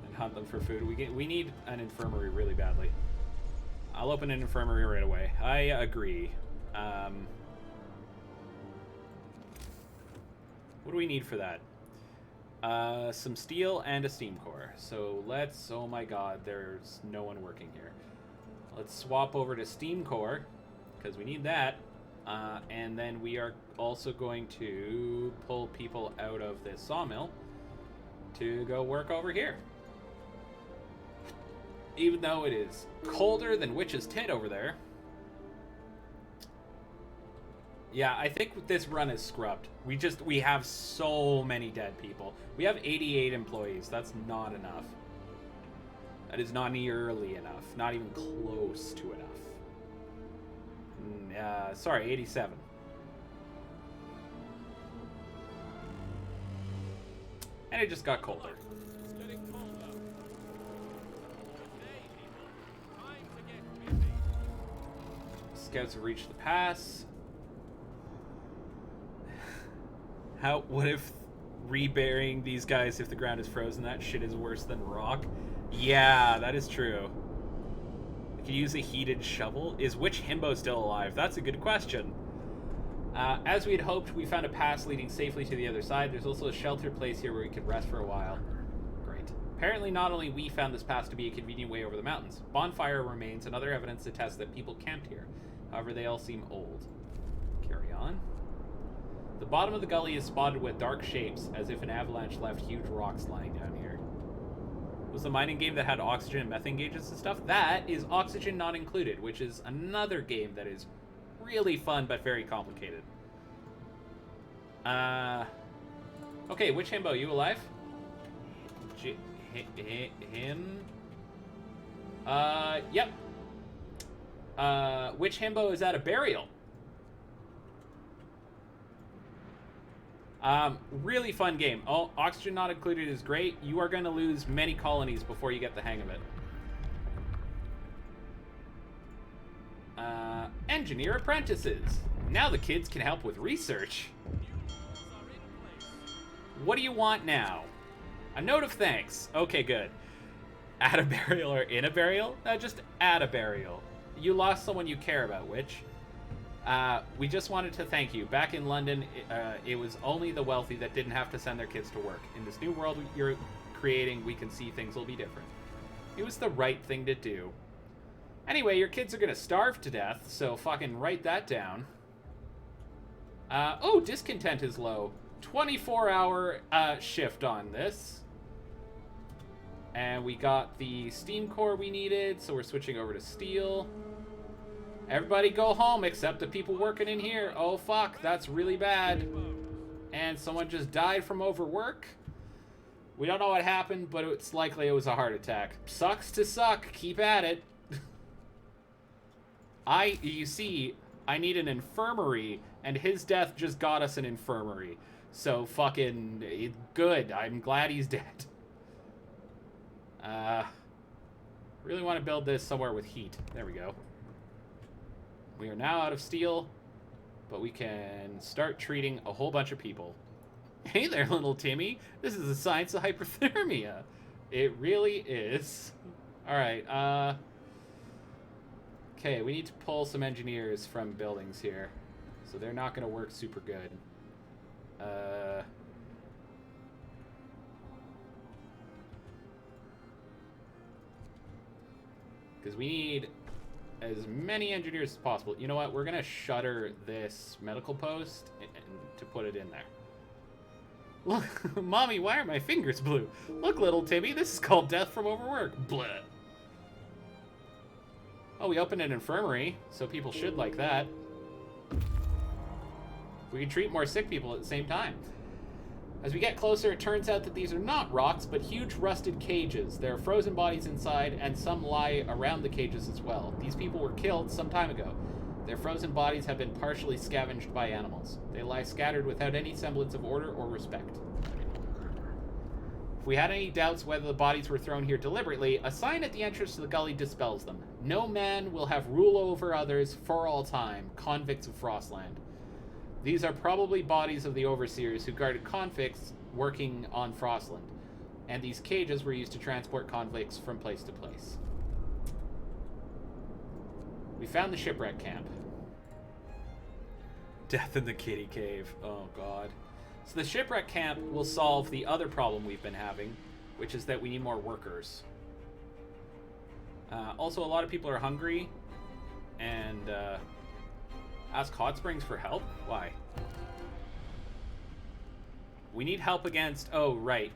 and hunt them for food. We need an infirmary really badly. I'll open an infirmary right away. I agree. What do we need for that? Some steel and a steam core. So let's... Oh my god, there's no one working here. Let's swap over to steam core, because we need that. And then we are also going to pull people out of this sawmill to go work over here. Even though it is colder than Witch's Tit over there. Yeah, I think this run is scrubbed. We have so many dead people. We have 88 employees. That's not enough. That is not nearly enough. Not even close to enough. Sorry, 87. And it just got colder. It's getting colder. Okay, people. Time to get busy. Scouts have reached the pass. What if reburying these guys if the ground is frozen? That shit is worse than rock. Yeah, that is true. We could use a heated shovel. Is Witch Himbo still alive? That's a good question. As we had hoped, we found a pass leading safely to the other side. There's also a sheltered place here where we could rest for a while. Great. Apparently not only we found this pass to be a convenient way over the mountains. Bonfire remains and other evidence attests that people camped here. However, they all seem old. Carry on. The bottom of the gully is spotted with dark shapes, as if an avalanche left huge rocks lying down here. Was the mining game that had oxygen and methane gauges and stuff? That is Oxygen Not Included, which is another game that is really fun but very complicated. Okay, Witch Himbo, you alive? Him? Yep. Witch Himbo is at a burial. Really fun game. Oh, oxygen not included is great. You are going to lose many colonies before you get the hang of it. Engineer apprentices. Now the kids can help with research. What do you want now? A note of thanks. Okay, good. At a burial or in a burial? Just at a burial. You lost someone you care about, Witch. We just wanted to thank you. Back in London, it was only the wealthy that didn't have to send their kids to work. In this new world you're creating, we can see things will be different. It was the right thing to do. Anyway, your kids are gonna starve to death, so fucking write that down. Oh, discontent is low. 24-hour shift on this. And we got the steam core we needed, so we're switching over to steel. Everybody go home except the people working in here. Oh fuck, that's really bad. And someone just died from overwork. We don't know what happened, but it's likely it was a heart attack. Sucks to suck, keep at it. You see, I need an infirmary, and his death just got us an infirmary. So fucking good. I'm glad he's dead. Really want to build this somewhere with heat. There we go. We are now out of steel, but we can start treating a whole bunch of people. Hey there, little Timmy. This is the science of hyperthermia. It really is. Alright, okay, we need to pull some engineers from buildings here. So they're not going to work super good. Because we need as many engineers as possible. You know what? We're going to shutter this medical post and to put it in there. Look, Mommy, why are my fingers blue? Look, little Timmy, this is called death from overwork. Blah. Oh, we opened an infirmary, so people should like that. We can treat more sick people at the same time. As we get closer, it turns out that these are not rocks, but huge rusted cages. There are frozen bodies inside, and some lie around the cages as well. These people were killed some time ago. Their frozen bodies have been partially scavenged by animals. They lie scattered without any semblance of order or respect. If we had any doubts whether the bodies were thrown here deliberately, a sign at the entrance to the gully dispels them. No man will have rule over others for all time. Convicts of Frostland. These are probably bodies of the overseers who guarded convicts working on Frostland, and these cages were used to transport convicts from place to place. We found the shipwreck camp. Death in the kitty cave. Oh god. So the shipwreck camp will solve the other problem we've been having, which is that we need more workers. Also, a lot of people are hungry, and ask Hot Springs for help? Why? We need help against... Oh, right.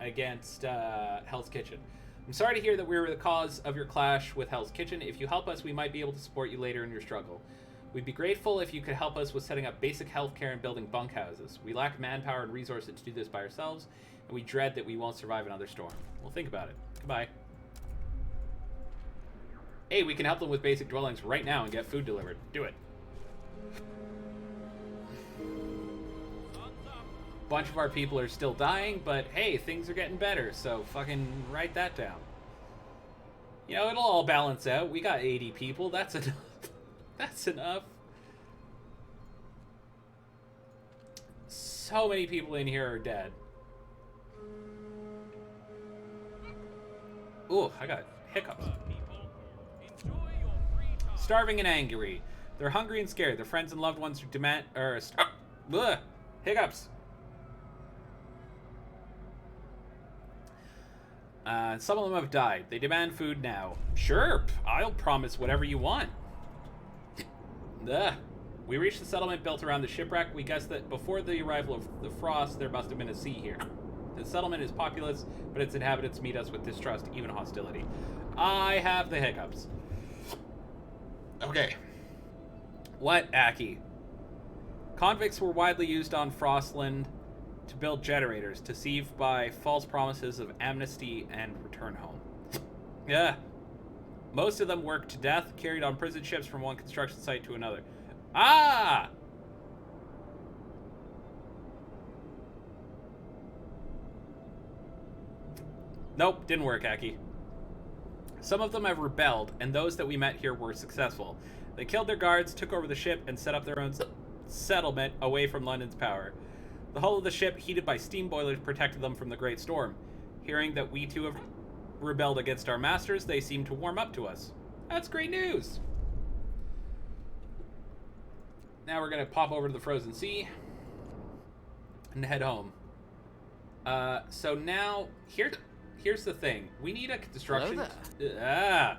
Against Hell's Kitchen. I'm sorry to hear that we were the cause of your clash with Hell's Kitchen. If you help us, we might be able to support you later in your struggle. We'd be grateful if you could help us with setting up basic healthcare and building bunkhouses. We lack manpower and resources to do this by ourselves, and we dread that we won't survive another storm. We'll think about it. Goodbye. Hey, we can help them with basic dwellings right now and get food delivered. Do it. Bunch of our people are still dying, but hey, things are getting better, so fucking write that down. You know, it'll all balance out. We got 80 people. That's enough. That's enough. So many people in here are dead. Ooh, I got hiccups. Starving and angry. They're hungry and scared. Their friends and loved ones who demand... hiccups. Some of them have died. They demand food now. Sure, I'll promise whatever you want. We reached the settlement built around the shipwreck. We guessed that before the arrival of the frost, there must have been a sea here. The settlement is populous, but its inhabitants meet us with distrust, even hostility. I have the hiccups. Okay. What, Aki? Convicts were widely used on Frostland to build generators, deceived by false promises of amnesty and return home. Yeah. Most of them worked to death, carried on prison ships from one construction site to another. Ah! Nope, didn't work, Aki. Some of them have rebelled, and those that we met here were successful. They killed their guards, took over the ship, and set up their own settlement away from London's power. The hull of the ship, heated by steam boilers, protected them from the Great Storm. Hearing that we too have rebelled against our masters, they seem to warm up to us. That's great news! Now we're going to pop over to the Frozen Sea and head home. So now, here's the thing. We need a construction... Hello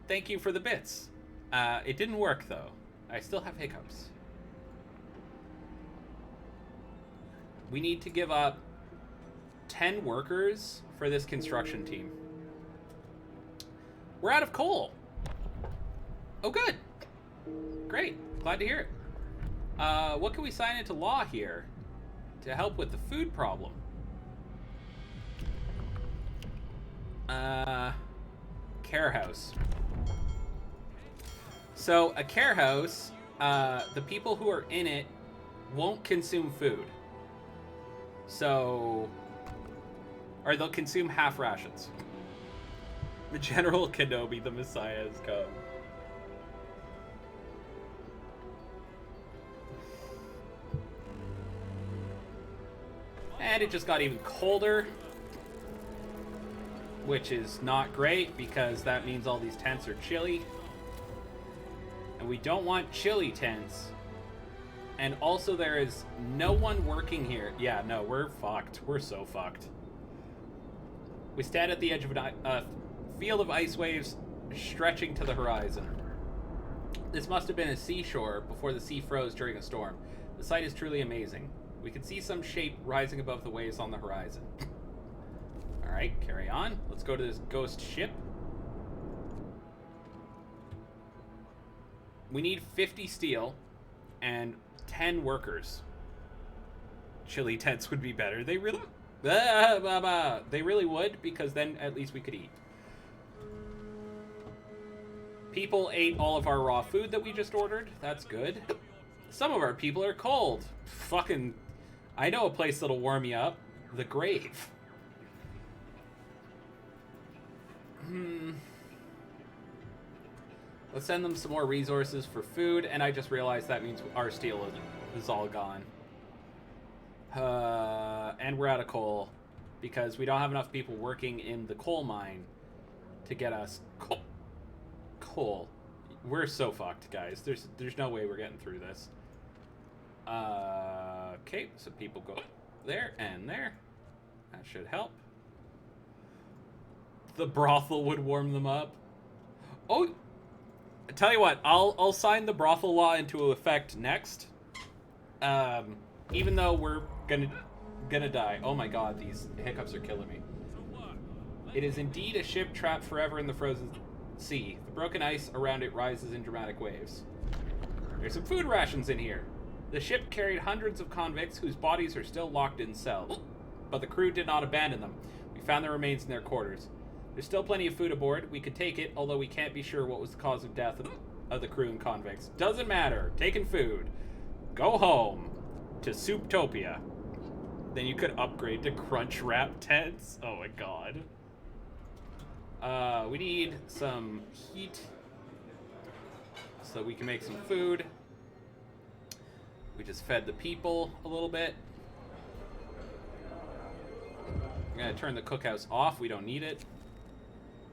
Thank you for the bits. It didn't work, though. I still have hiccups. We need to give up 10 workers for this construction team. We're out of coal. Oh, good. Great. Glad to hear it. What can we sign into law here to help with the food problem? Care house. So, a care house, the people who are in it won't consume food. So, or they'll consume half rations. The General Kenobi, the Messiah, has come. And it just got even colder, which is not great because that means all these tents are chilly. And we don't want chilly tents. And also there is no one working here. Yeah, no, we're fucked. We're so fucked. We stand at the edge of a field of ice waves stretching to the horizon. This must have been a seashore before the sea froze during a storm. The sight is truly amazing. We can see some shape rising above the waves on the horizon. Alright, carry on. Let's go to this ghost ship. We need 50 steel and 10 workers. Chili tents would be better. They really... They really would, because then at least we could eat. People ate all of our raw food that we just ordered. That's good. Some of our people are cold. Fucking... I know a place that'll warm you up. The grave. Let's send them some more resources for food, and I just realized that means our steel is all gone. And we're out of coal, because we don't have enough people working in the coal mine to get us coal. We're so fucked, guys. There's no way we're getting through this. Okay, so people go there and there. That should help. The brothel would warm them up. Oh, I tell you what, I'll sign the brothel law into effect next. Even though we're gonna die. Oh my god, these hiccups are killing me. It is indeed a ship trapped forever in the frozen sea. The broken ice around it rises in dramatic waves. There's some food rations in here. The ship carried hundreds of convicts whose bodies are still locked in cells, but the crew did not abandon them. We found their remains in their quarters. There's still plenty of food aboard. We could take it, although we can't be sure what was the cause of death of the crew and convicts. Doesn't matter. Taking food. Go home to Souptopia. Then you could upgrade to Crunch Wrap tents. Oh my god. We need some heat so we can make some food. We just fed the people a little bit. I'm gonna turn the cookhouse off. We don't need it.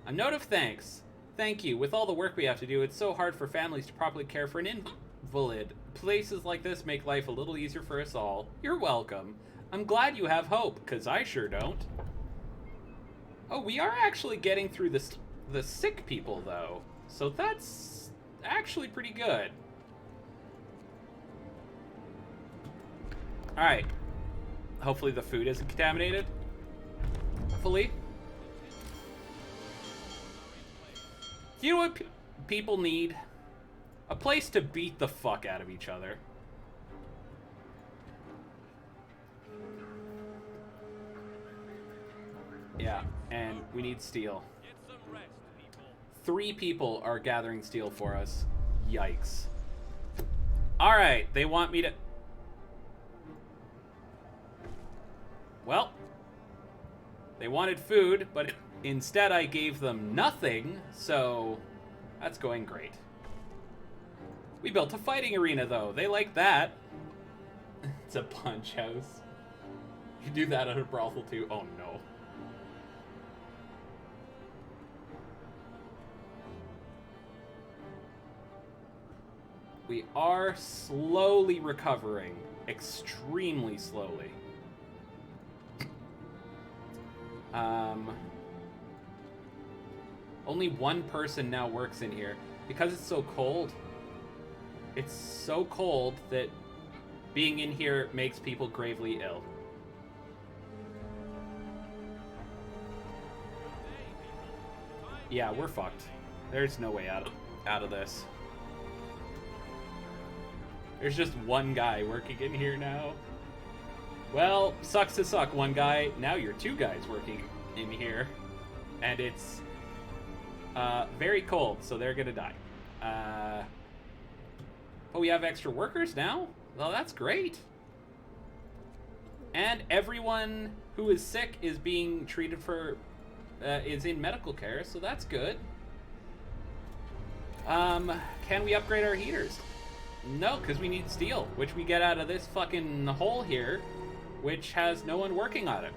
A note of thanks. Thank you. With all the work we have to do, it's so hard for families to properly care for an invalid. Places like this make life a little easier for us all. You're welcome. I'm glad you have hope, because I sure don't. Oh, we are actually getting through the sick people, though. So that's actually pretty good. Alright. Hopefully the food isn't contaminated. Hopefully. You know what people need? A place to beat the fuck out of each other. Yeah, and we need steel. 3 people are gathering steel for us. Yikes. Alright, they want me to... Well, they wanted food, but instead I gave them nothing, so that's going great. We built a fighting arena, though. They like that. It's a punch house. You do that at a brothel, too. Oh, no. We are slowly recovering. Extremely slowly. Only one person now works in here. Because it's so cold. It's so cold that being in here makes people gravely ill. Yeah, we're fucked. There's no way out of this. There's just one guy working in here now. Well, sucks to suck, one guy. Now you're two guys working in here. And it's very cold, so they're gonna die. Oh, we have extra workers now? Well, that's great. And everyone who is sick is being treated for, is in medical care, so that's good. Can we upgrade our heaters? No, because we need steel, which we get out of this fucking hole here, which has no one working on it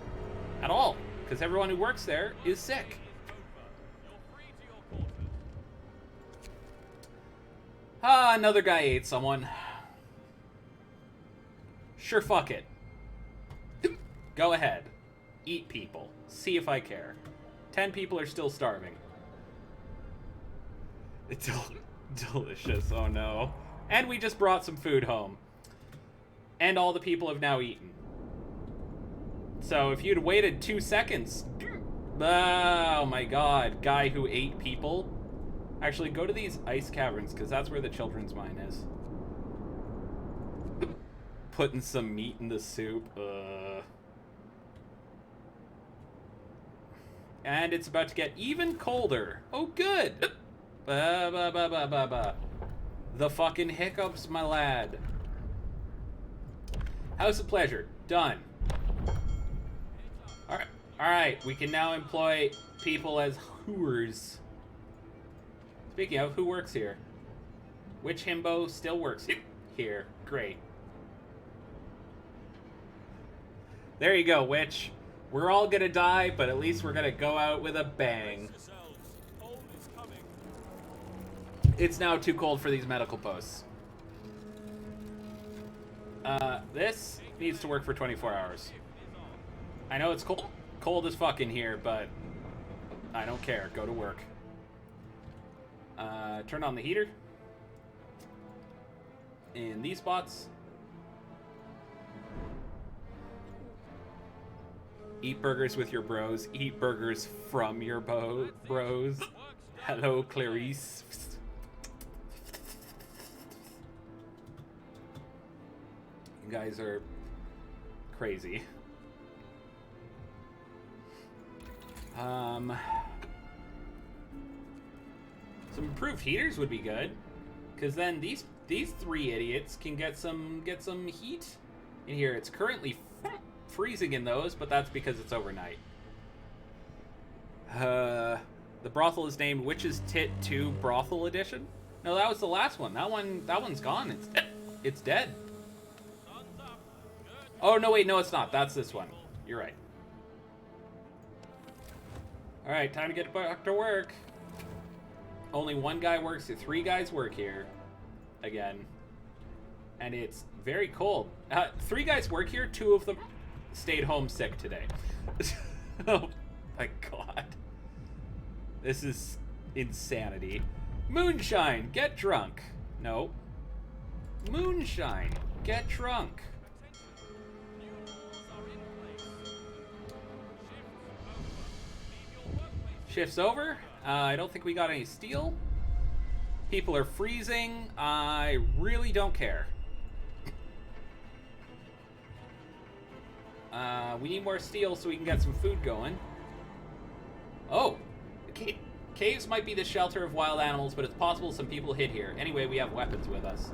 at all, because everyone who works there is sick. Ah, another guy ate someone. Sure, fuck it. Go ahead. Eat people. See if I care. 10 people are still starving. It's delicious. Oh no. And we just brought some food home. And all the people have now eaten. So if you'd waited 2 seconds... Oh my god. Guy who ate people. Actually, go to these ice caverns, because that's where the children's mine is. Putting some meat in the soup. And it's about to get even colder. Oh, good. The fucking hiccups, my lad. House of Pleasure. Done. Alright, we can now employ people as hooers. Speaking of, who works here? Which himbo still works here? Great. There you go, Witch. We're all gonna die, but at least we're gonna go out with a bang. It's now too cold for these medical posts. This needs to work for 24 hours. I know it's cold as fuck in here, but I don't care. Go to work. Turn on the heater. In these spots. Eat burgers with your bros. Eat burgers from your bros. Hello, Clarice. You guys are crazy. Some improved heaters would be good, because then these three idiots can get some heat in here. It's currently freezing in those, but that's because it's overnight. The brothel is named Witch's Tit 2 Brothel Edition. No, that was the last one. That one's gone. It's dead. Oh no, wait, no, it's not. That's this one. You're right. All right, time to get back to work. Only one guy works here. 3 guys work here. Again. And it's very cold. 3 guys work here. 2 of them stayed home sick today. Oh my god. This is insanity. Moonshine, get drunk. No. Moonshine, get drunk. Shift's over. I don't think we got any steel. People are freezing. I really don't care. We need more steel so we can get some food going. Oh, caves might be the shelter of wild animals, but it's possible some people hid here. Anyway, we have weapons with us.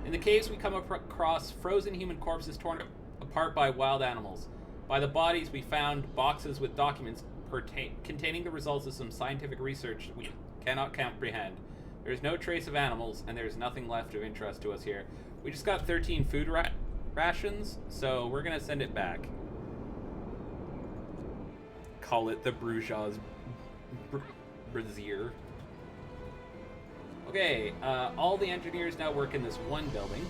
In the caves, we come across frozen human corpses torn apart by wild animals. By the bodies, we found boxes with documents containing the results of some scientific research we cannot comprehend. There's no trace of animals, and there's nothing left of interest to us here. We just got 13 food rations, so we're gonna send it back. Call it the Brujas Brazier. Okay, all the engineers now work in this one building.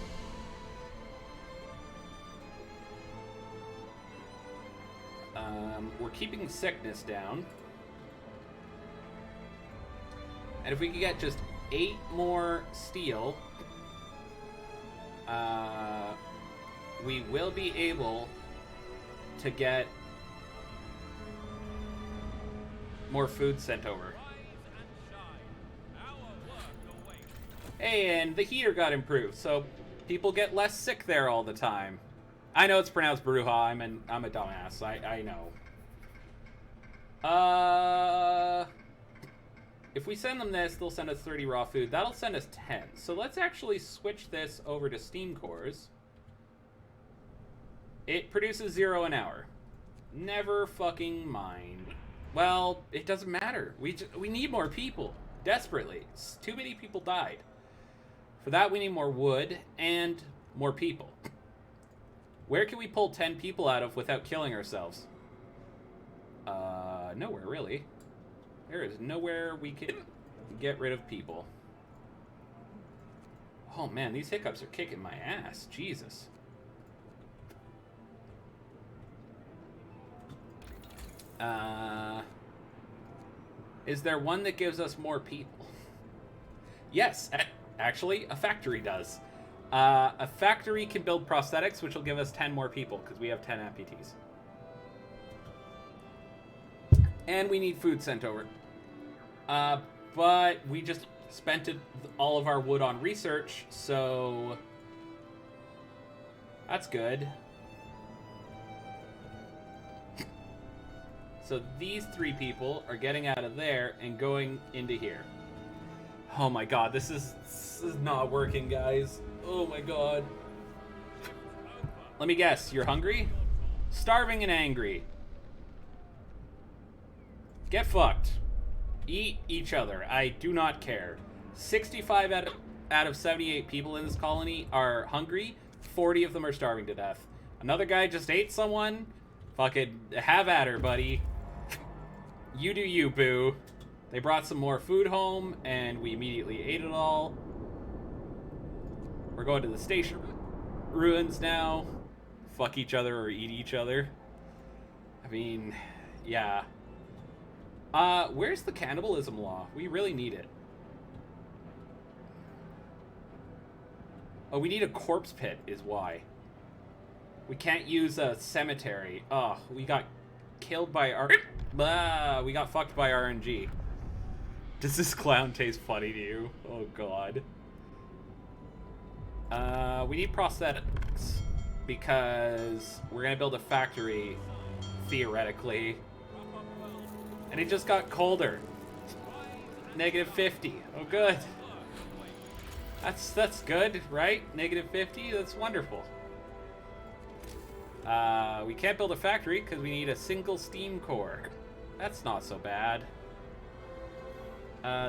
We're keeping sickness down. And if we could get just 8 more steel, we will be able to get more food sent over. Rise and shine. Our work awaits. Hey, and the heater got improved, so people get less sick there all the time. I know it's pronounced Bruja. I'm a dumbass. I know. If we send them this, they'll send us 30 raw food. That'll send us 10. So let's actually switch this over to steam cores. It produces 0 an hour. Never fucking mind. Well, it doesn't matter. We need more people. Desperately. Too many people died. For that, we need more wood and more people. Where can we pull 10 people out of without killing ourselves? Nowhere, really. There is nowhere we can get rid of people. Oh man, these hiccups are kicking my ass. Jesus. Is there one that gives us more people? Yes, actually, a factory does. A factory can build prosthetics, which will give us 10 more people, because we have 10 amputees. And we need food sent over. But we just spent all of our wood on research, so that's good. So these 3 people are getting out of there and going into here. Oh my god, this is not working, guys. Oh my god. Let me guess, you're hungry? Starving and angry. Get fucked. Eat each other. I do not care. 65 out of 78 people in this colony are hungry. 40 of them are starving to death. Another guy just ate someone. Fucking have at her, buddy. You do you, boo. They brought some more food home, and we immediately ate it all. We're going to the station ruins now. Fuck each other or eat each other. I mean, yeah. Where's the cannibalism law? We really need it. Oh, we need a corpse pit is why. We can't use a cemetery. Oh, we got killed by our... we got fucked by RNG. Does this clown taste funny to you? Oh, God. We need prosthetics. Because we're gonna build a factory, theoretically. And it just got colder. -50. Oh, good. That's good, right? -50? That's wonderful. We can't build a factory because we need a single steam core. That's not so bad.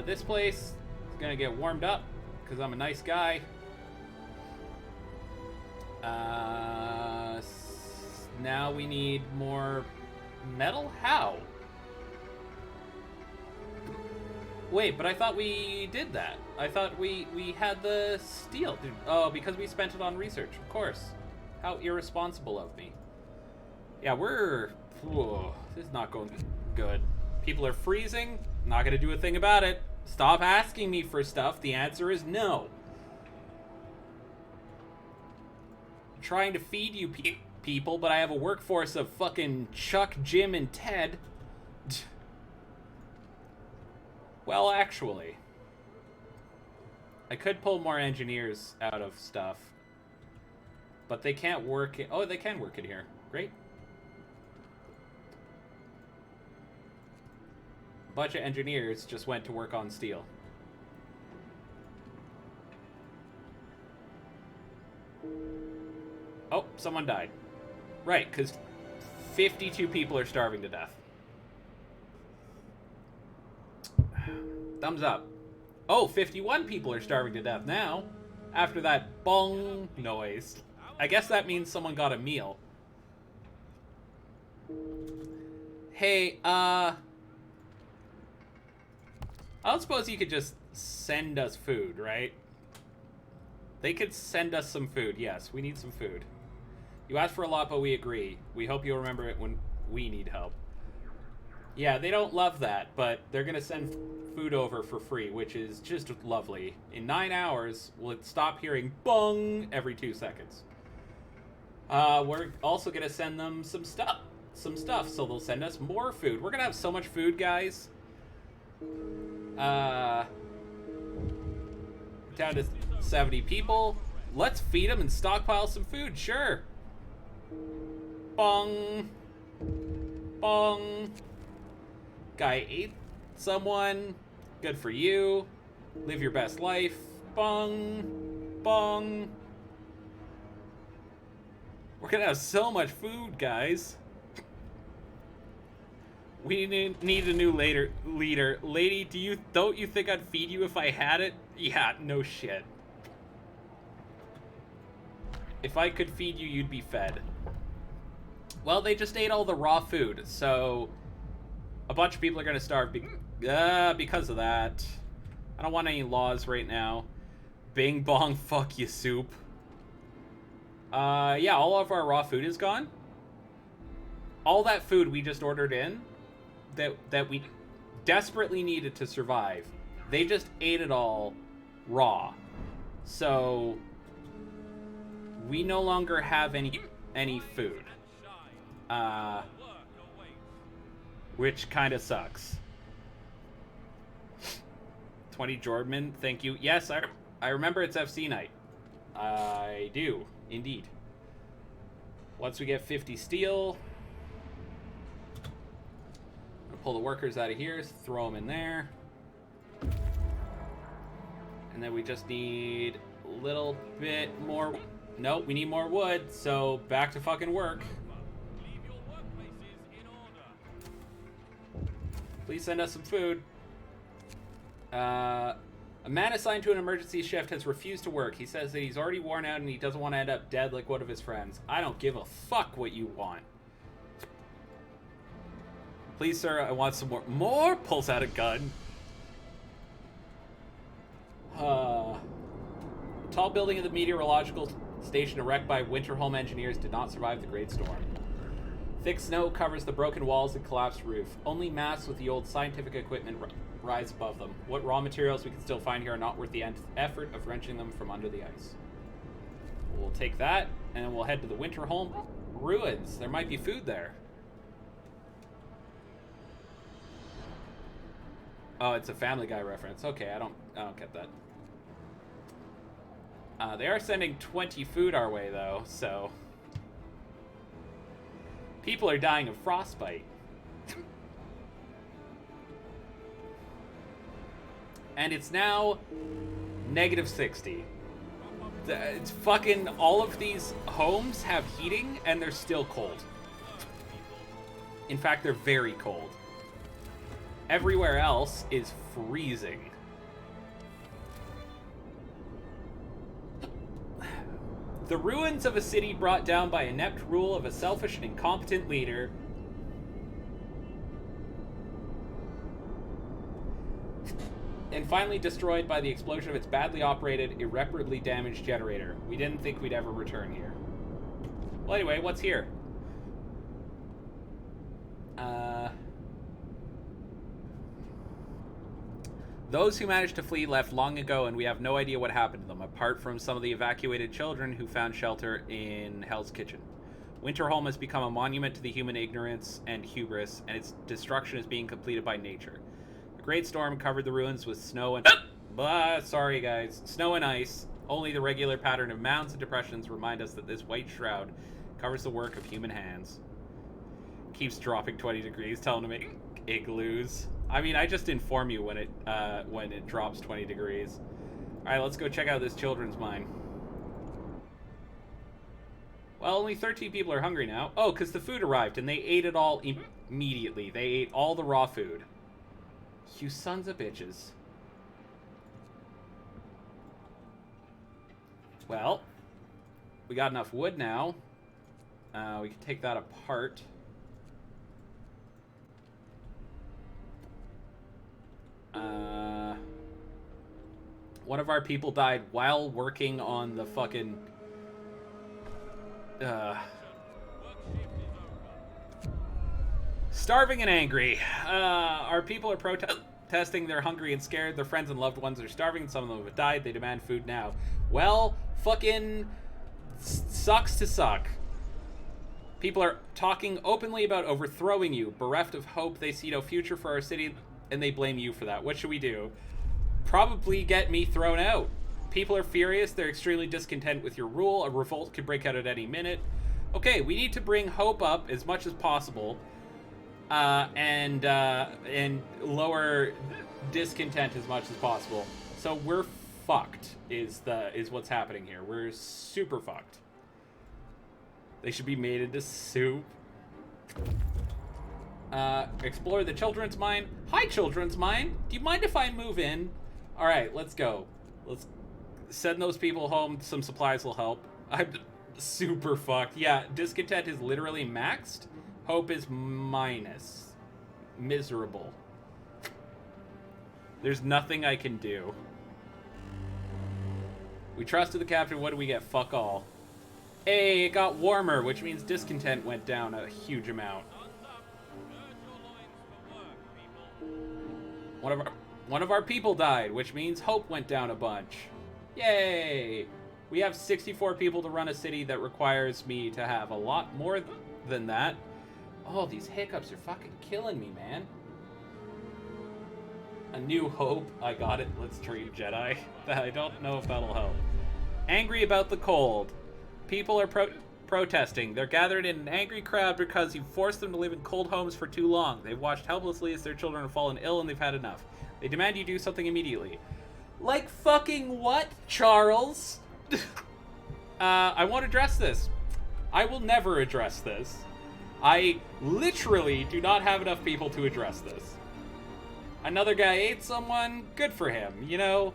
This place is gonna get warmed up because I'm a nice guy. Now we need more metal? How? Wait, but I thought we did that. I thought we had the steel. Oh, because we spent it on research, of course. How irresponsible of me. Yeah, this is not going good. People are freezing. Not gonna do a thing about it. Stop asking me for stuff. The answer is no. I'm trying to feed you people, but I have a workforce of fucking Chuck, Jim, and Ted. Well, actually, I could pull more engineers out of stuff, but they can't work it. Oh, they can work it here. Great. A bunch of engineers just went to work on steel. Oh, someone died. Right, because 52 people are starving to death. Thumbs up. Oh, 51 people are starving to death now. After that bong noise. I guess that means someone got a meal. Hey, I don't suppose you could just send us food, right? They could send us some food. Yes, we need some food. You asked for a lot, but we agree. We hope you'll remember it when we need help. Yeah, they don't love that, but they're going to send food over for free, which is just lovely. In 9 hours, we'll stop hearing bong every 2 seconds. We're also going to send them some stuff, so they'll send us more food. We're going to have so much food, guys. Down to 70 people. Let's feed them and stockpile some food, sure. Bong. Bong. Guy ate someone. Good for you. Live your best life. Bong. Bong. We're gonna have so much food, guys. We need a new leader. Lady, don't you think I'd feed you if I had it? Yeah, no shit. If I could feed you, you'd be fed. Well, they just ate all the raw food, so a bunch of people are gonna starve because of that. I don't want any laws right now. Bing bong, fuck you, soup. Yeah, all of our raw food is gone. All that food we just ordered in, that we desperately needed to survive, they just ate it all raw. So we no longer have any food. Which kind of sucks. 20 Jordan, thank you. Yes, I remember it's FC night. I do, indeed. Once we get 50 steel, I'll pull the workers out of here, throw them in there. And then we just need a little bit more. Nope, we need more wood, so back to fucking work. Leave your workplaces in order. Please send us some food. A man assigned to an emergency shift has refused to work. He says that he's already worn out and he doesn't want to end up dead like one of his friends. I don't give a fuck what you want. Please, sir, I want some more. More? Pulls out a gun. Tall building of the meteorological station erected by Winterholm engineers did not survive the great storm. Thick snow covers the broken walls and collapsed roof. Only masts with the old scientific equipment rise above them. What raw materials we can still find here are not worth the effort of wrenching them from under the ice. We'll take that, and then we'll head to the Winterholm ruins. There might be food there. Oh, it's a Family Guy reference. Okay, I don't get that. They are sending 20 food our way, though, so people are dying of frostbite. And it's now -60. It's fucking, all of these homes have heating and they're still cold. In fact, they're very cold. Everywhere else is freezing. The ruins of a city brought down by inept rule of a selfish and incompetent leader. And finally destroyed by the explosion of its badly operated, irreparably damaged generator. We didn't think we'd ever return here. Well, anyway, what's here? Those who managed to flee left long ago, and we have no idea what happened to them, apart from some of the evacuated children who found shelter in Hell's Kitchen. Winterholm has become a monument to the human ignorance and hubris, and its destruction is being completed by nature. A great storm covered the ruins with snow and... sorry, guys. Snow and ice. Only the regular pattern of mounds and depressions remind us that this white shroud covers the work of human hands. Keeps dropping 20 degrees, telling them to make igloos. I mean, I just inform you when it drops 20 degrees. All right, let's go check out this children's mine. Well, only 13 people are hungry now. Oh, because the food arrived and they ate it all immediately. They ate all the raw food. You sons of bitches. Well, we got enough wood now. We can take that apart. One of our people died while working on the fucking... Starving and angry. Our people are protesting. They're hungry and scared. Their friends and loved ones are starving. Some of them have died. They demand food now. Well, fucking sucks to suck. People are talking openly about overthrowing you. Bereft of hope, they see no future for our city, and they blame you for that. What should we do? Probably get me thrown out. People are furious. They're extremely discontent with your rule. A revolt could break out at any minute. Okay, we need to bring hope up as much as possible, and lower discontent as much as possible. So we're fucked. Is what's happening here. We're super fucked. They should be made into soup. Explore the children's mine. Hi, children's mine. Do you mind if I move in? All right, let's go. Let's send those people home. Some supplies will help. I'm super fucked. Yeah, discontent is literally maxed. Hope is minus. Miserable. There's nothing I can do. We trusted the captain. What do we get? Fuck all. Hey, it got warmer, which means discontent went down a huge amount. One of our people died, which means hope went down a bunch. Yay! We have 64 people to run a city that requires me to have a lot more than that. Oh, these hiccups are fucking killing me, man. A new hope. I got it. Let's treat Jedi. I don't know if that'll help. Angry about the cold. People are protesting. They're gathered in an angry crowd because you forced them to live in cold homes for too long. They've watched helplessly as their children have fallen ill and they've had enough. They demand you do something immediately. Like fucking what, Charles? I won't address this. I will never address this. I literally do not have enough people to address this. Another guy ate someone. Good for him, you know?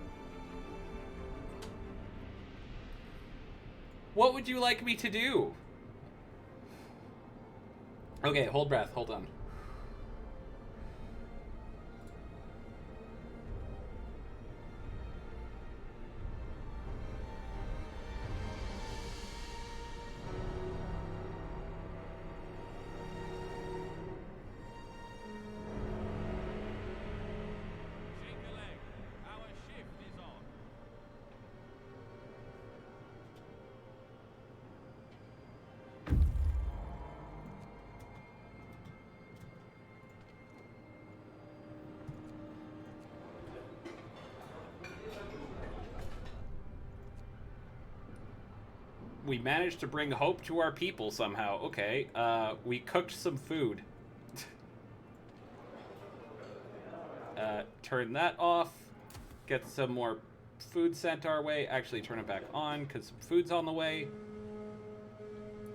What would you like me to do? Okay, hold breath. Hold on. Shake a leg. Our shift is on. We managed to bring hope to our people somehow. Okay, we cooked some food. Turn that off. Get some more food sent our way. Actually, turn it back on because some food's on the way.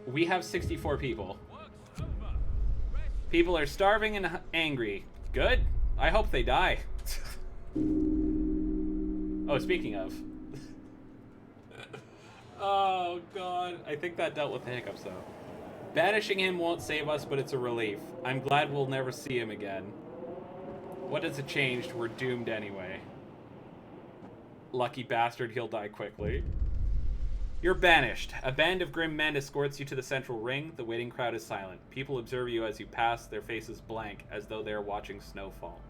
We have 64 people. Work's over. Rest. People are starving and angry. Good. I hope they die. Oh, speaking of. Oh, God. I think that dealt with the hiccups, though. Banishing him won't save us, but it's a relief. I'm glad we'll never see him again. What has it changed? We're doomed anyway. Lucky bastard, he'll die quickly. You're banished. A band of grim men escorts you to the central ring. The waiting crowd is silent. People observe you as you pass, their faces blank, as though they are watching snowfall.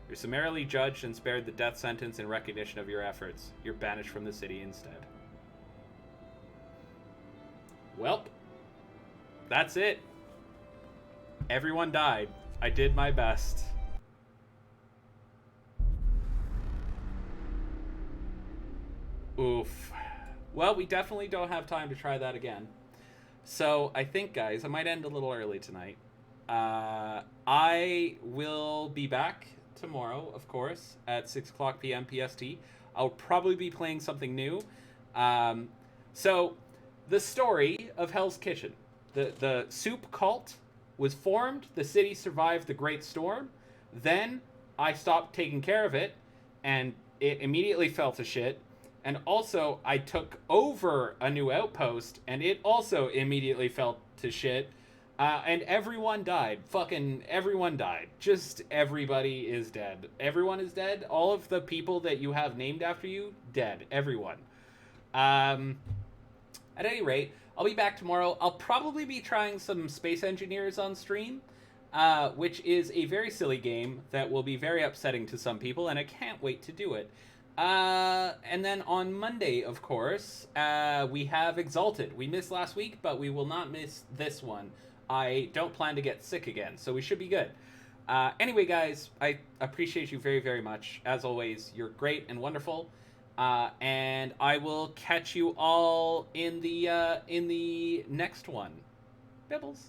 You're summarily judged and spared the death sentence in recognition of your efforts. You're banished from the city instead. Welp. That's it. Everyone died. I did my best. Oof. Well, we definitely don't have time to try that again. So I think, guys, I might end a little early tonight. I will be back tomorrow, of course, at 6 o'clock p.m. PST. I'll probably be playing something new. So the story of Hell's Kitchen. The soup cult was formed, the city survived the Great Storm, then I stopped taking care of it, and it immediately fell to shit. And also, I took over a new outpost, and it also immediately fell to shit. And everyone died. Fucking everyone died. Just everybody is dead. Everyone is dead. All of the people that you have named after you, dead. Everyone. At any rate, I'll be back tomorrow. I'll probably be trying some Space Engineers on stream, which is a very silly game that will be very upsetting to some people, and I can't wait to do it. And then on Monday, of course, we have Exalted. We missed last week, but we will not miss this one. I don't plan to get sick again, so we should be good. Anyway, guys, I appreciate you very, very much. As always, you're great and wonderful. And I will catch you all in the next one. Bibbles.